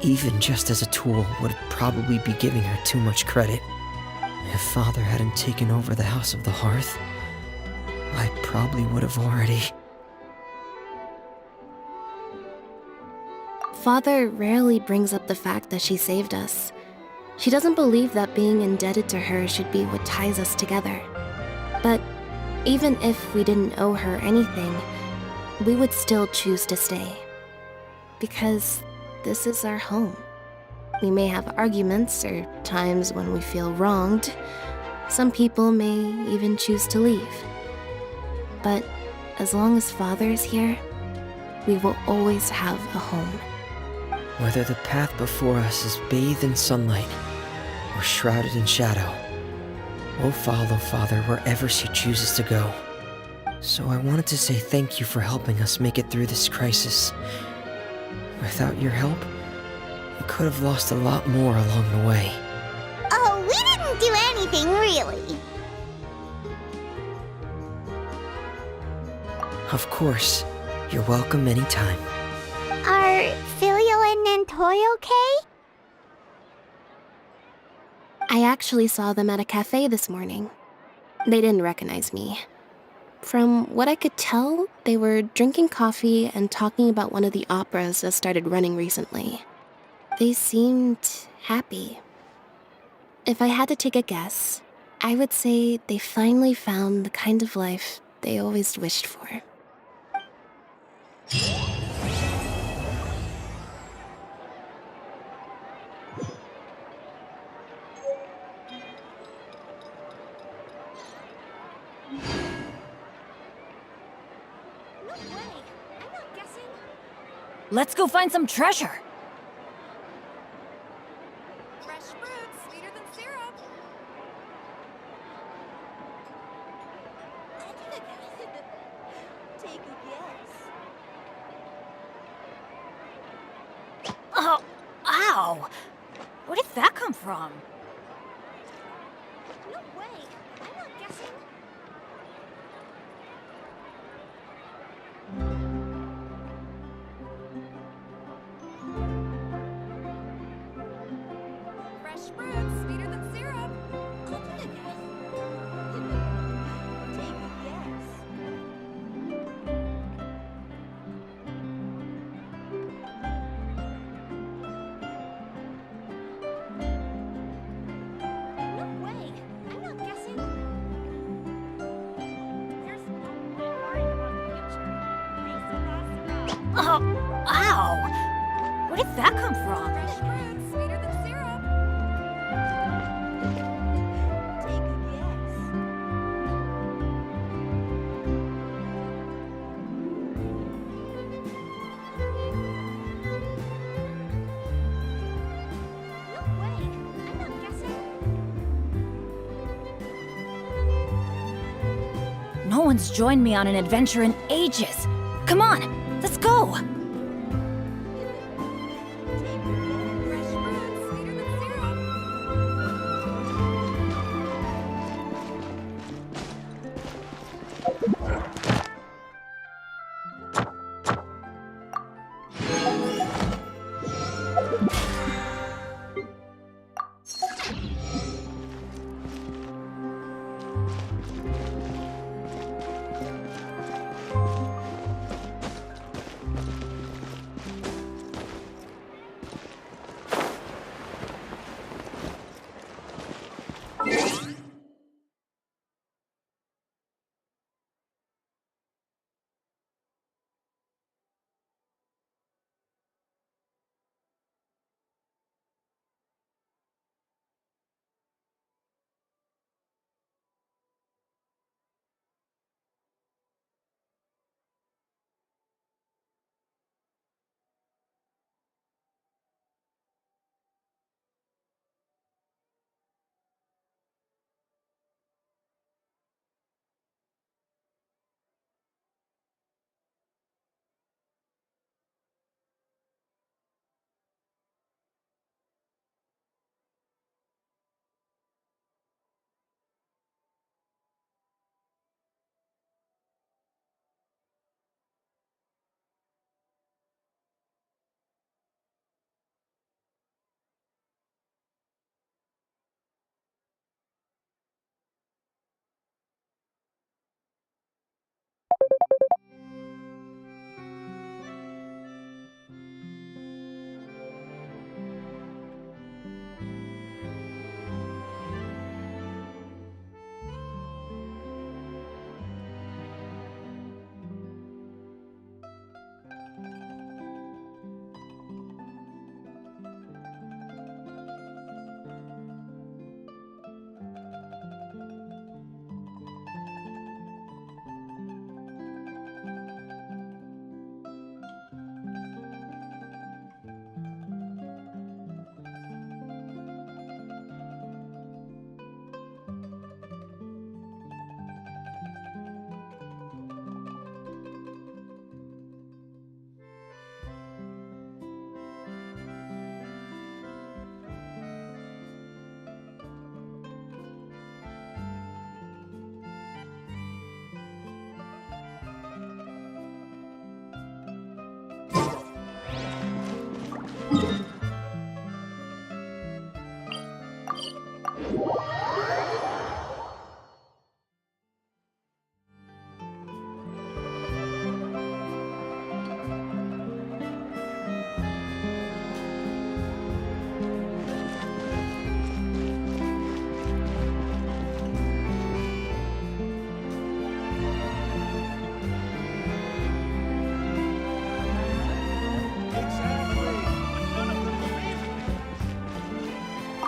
even just as a tool, would probably be giving her too much credit. If Father hadn't taken over the House of the Hearth, I probably would have already... Father rarely brings up the fact that she saved us. She doesn't believe that being indebted to her should be what ties us together. But even if we didn't owe her anything, we would still choose to stay. Because this is our home. We may have arguments or times when we feel wronged. Some people may even choose to leave. But as long as Father is here, we will always have a home. Whether the path before us is bathed in sunlight or shrouded in shadow, we'll follow Father wherever she chooses to go. So I wanted to say thank you for helping us make it through this crisis. Without your help, we could have lost a lot more along the way. Oh, we didn't do anything, really. Of course. You're welcome anytime. Are Filial and Nantoy okay? I actually saw them at a cafe this morning. They didn't recognize me. From what I could tell, they were drinking coffee and talking about one of the operas that started running recently. They seemed happy. If I had to take a guess, I would say they finally found the kind of life they always wished for. Let's go find some treasure. Fresh fruit, sweeter than syrup. Take a guess. Oh, ow! Where did that come from? No way. I'm not guessing. Fresh fruit, sweeter than syrup. I'll take a guess. Take a guess. Ow! Where did that come from? No one's joined me on an adventure in ages. Come on, let's go!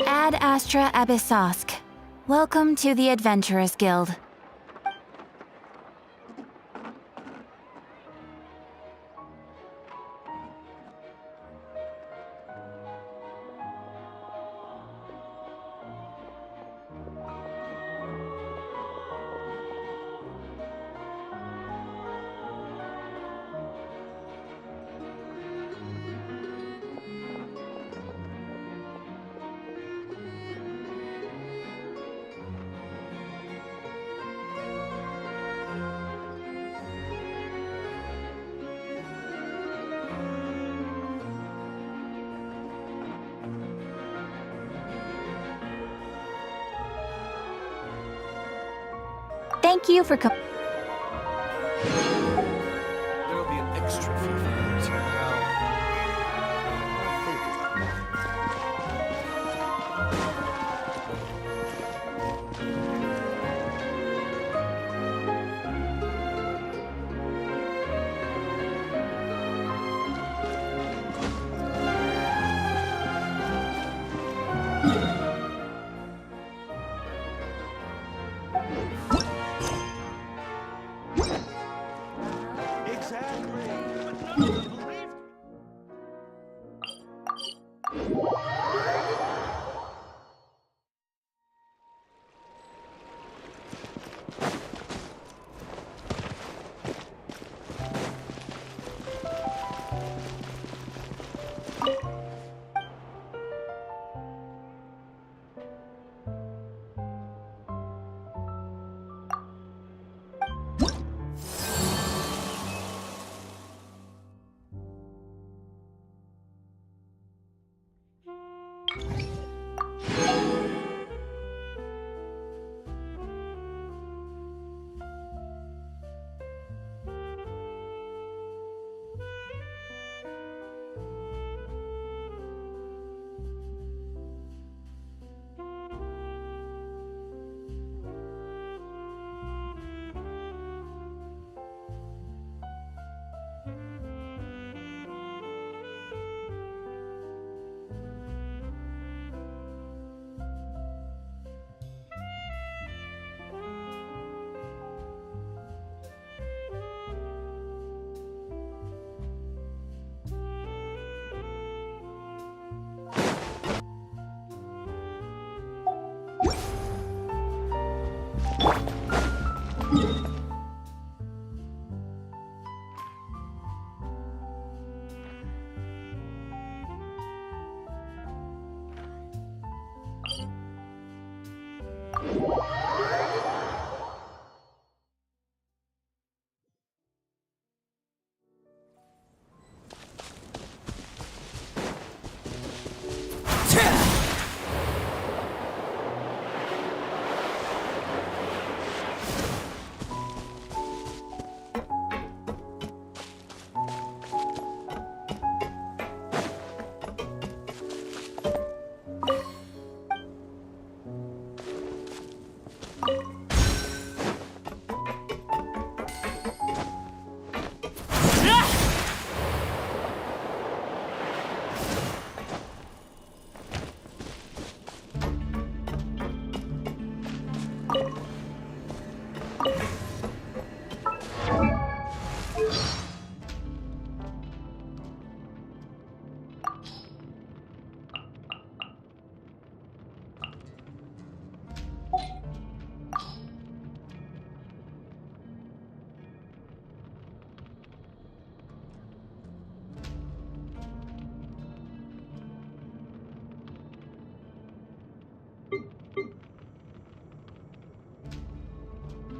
Ad Astra Abyssosk. Welcome to the Adventurers Guild. Thank you for coming. There'll be an extra fee for that.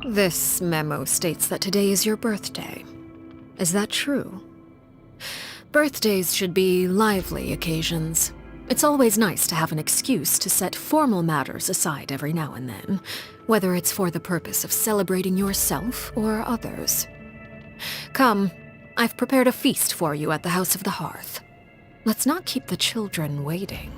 This memo states that today is your birthday. Is that true? Birthdays should be lively occasions. It's always nice to have an excuse to set formal matters aside every now and then, whether it's for the purpose of celebrating yourself or others. Come, I've prepared a feast for you at the House of the Hearth. Let's not keep the children waiting.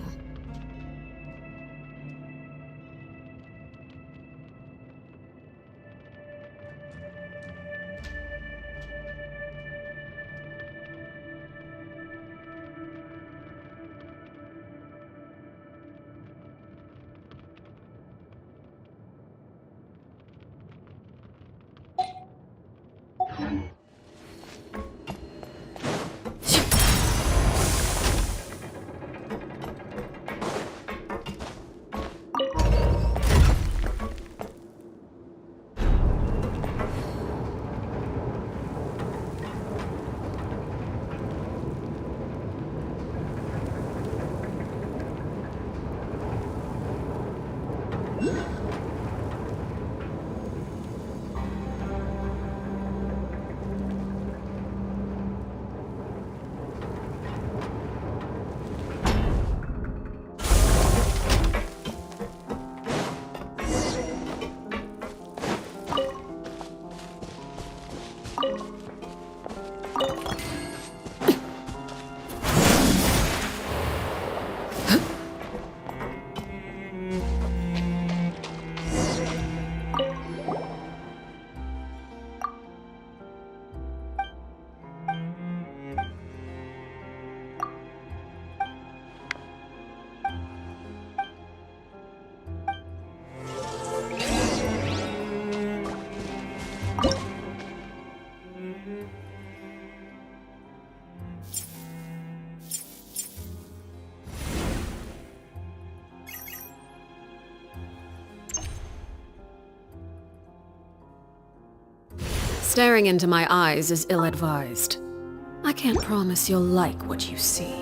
Staring into my eyes is ill-advised. I can't promise you'll like what you see.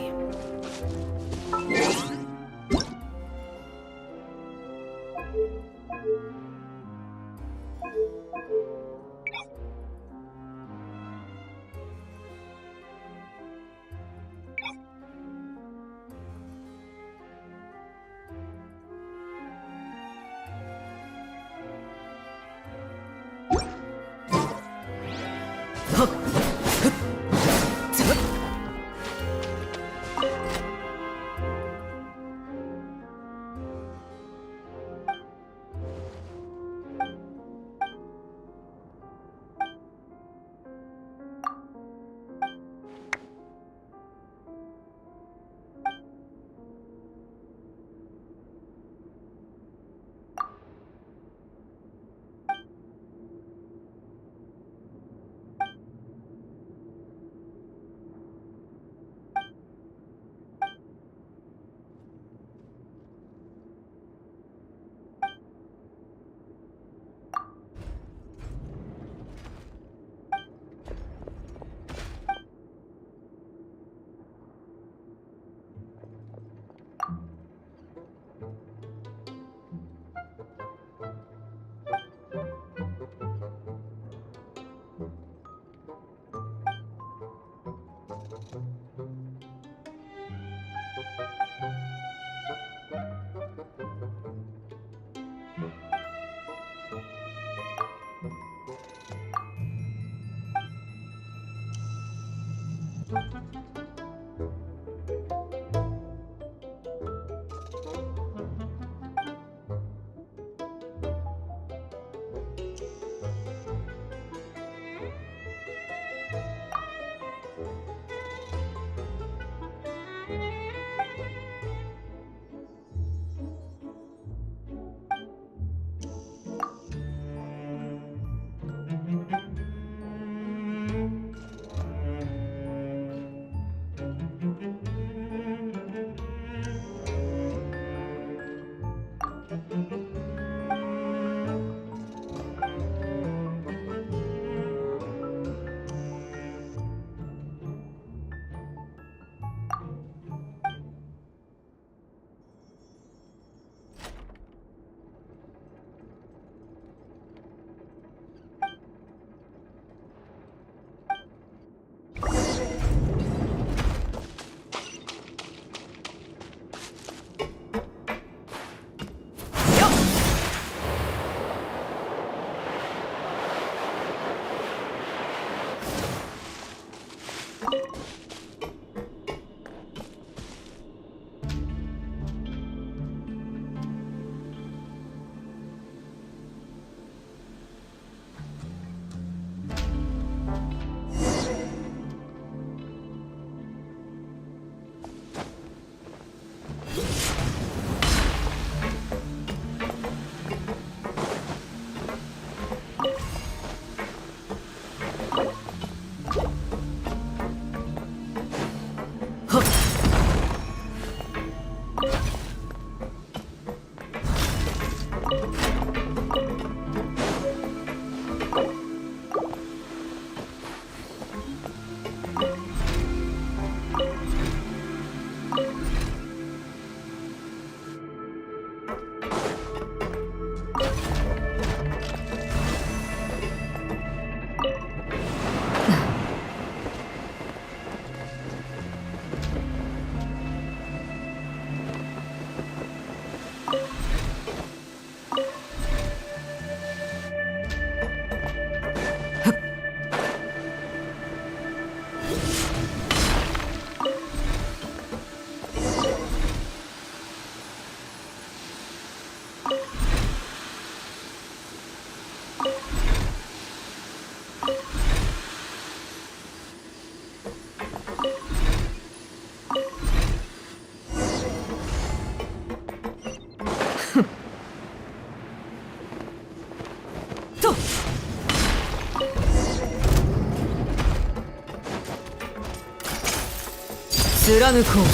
貫こう。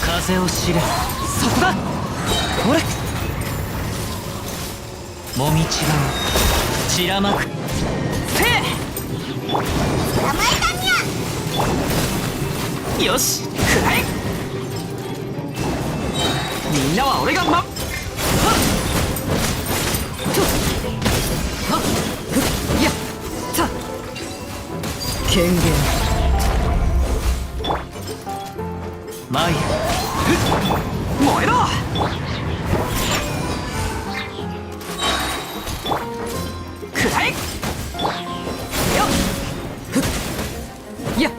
風を知れ。そこだ。ほれ。もみちが散らまく。捕まえたにゃ。よし、くらえ。みんなは俺がはっやった権限前へ燃えろ。くらえよっやっ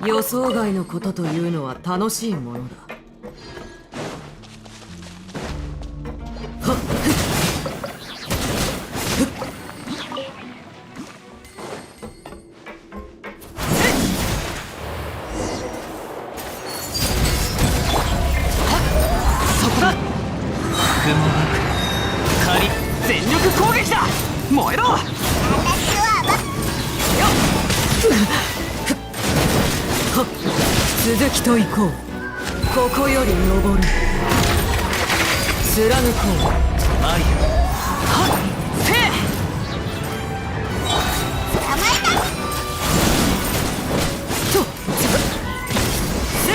予想外のことというのは楽しいものだ。そこだ。雲狩り全力攻撃だ。燃えろ。続きと行こう。ここより登る。貫こう。マリアはっせえ。捕まえた。とせ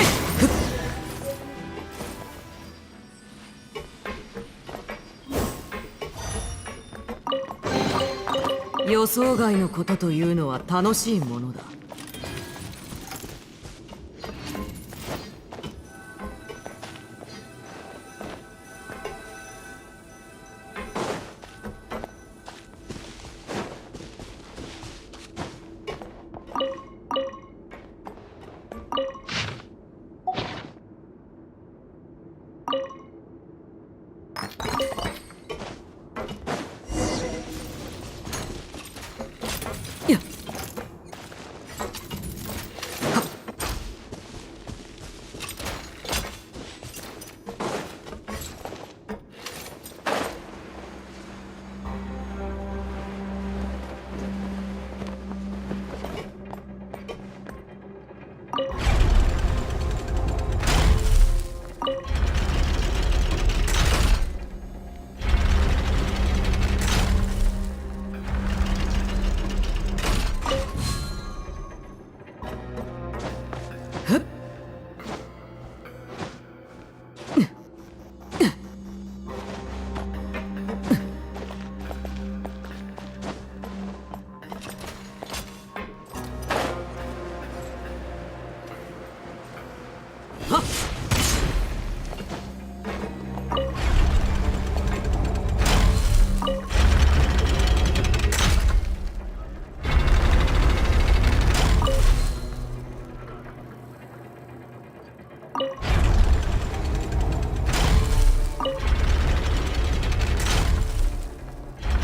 い。予予想外のことというのは楽しいものだ。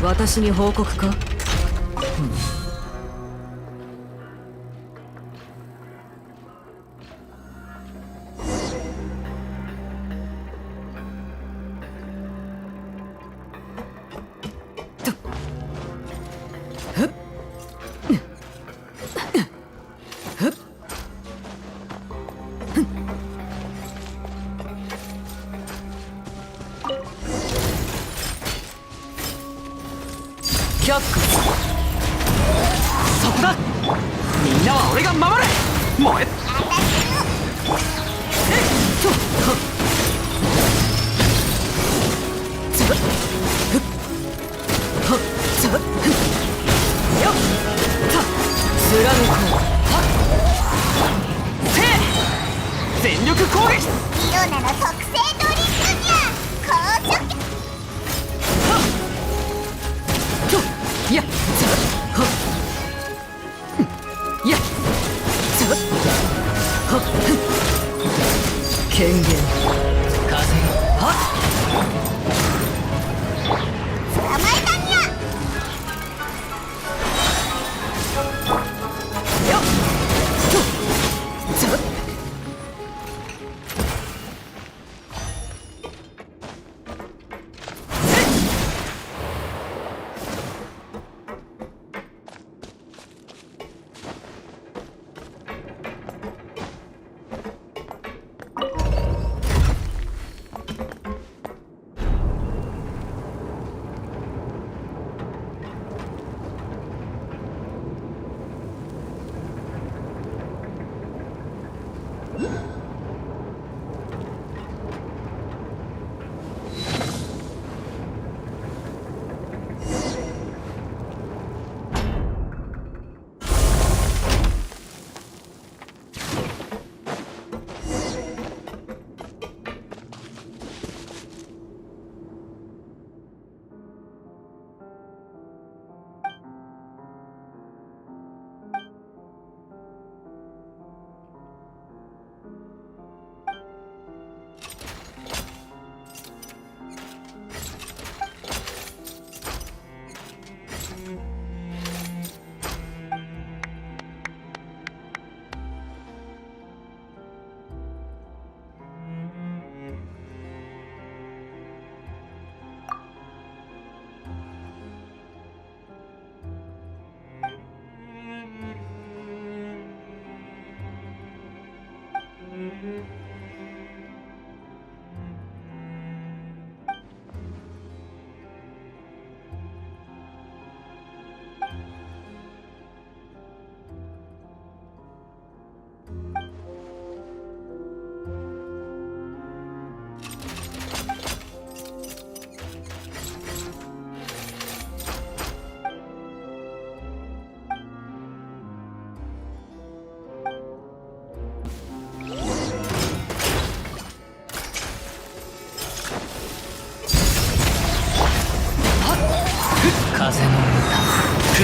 私に報告か？却下。そこだ。みんなは俺が守る。燃え。貫こう。全力攻撃。イオナの特製ドリンクギア高速。いや、いや、権限風は捕まえたにゃ。よっ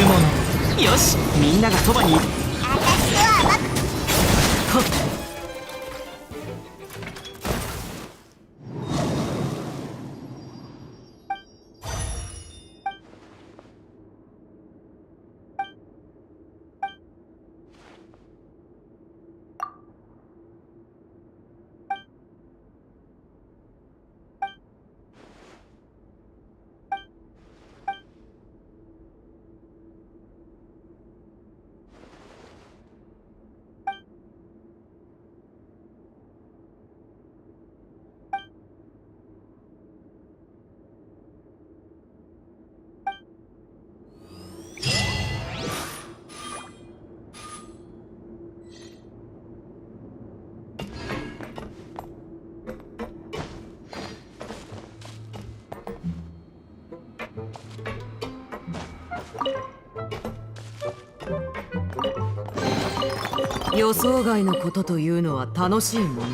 雲のよし、みんながそばにいる。私は甘くはっ。予想外のことというのは楽しいものだ。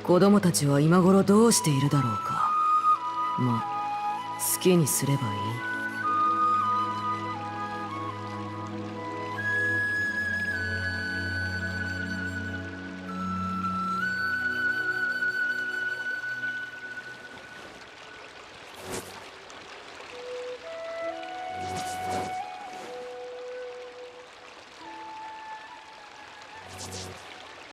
子供たちは今頃どうしているだろうか。まあ、好きにすればいい。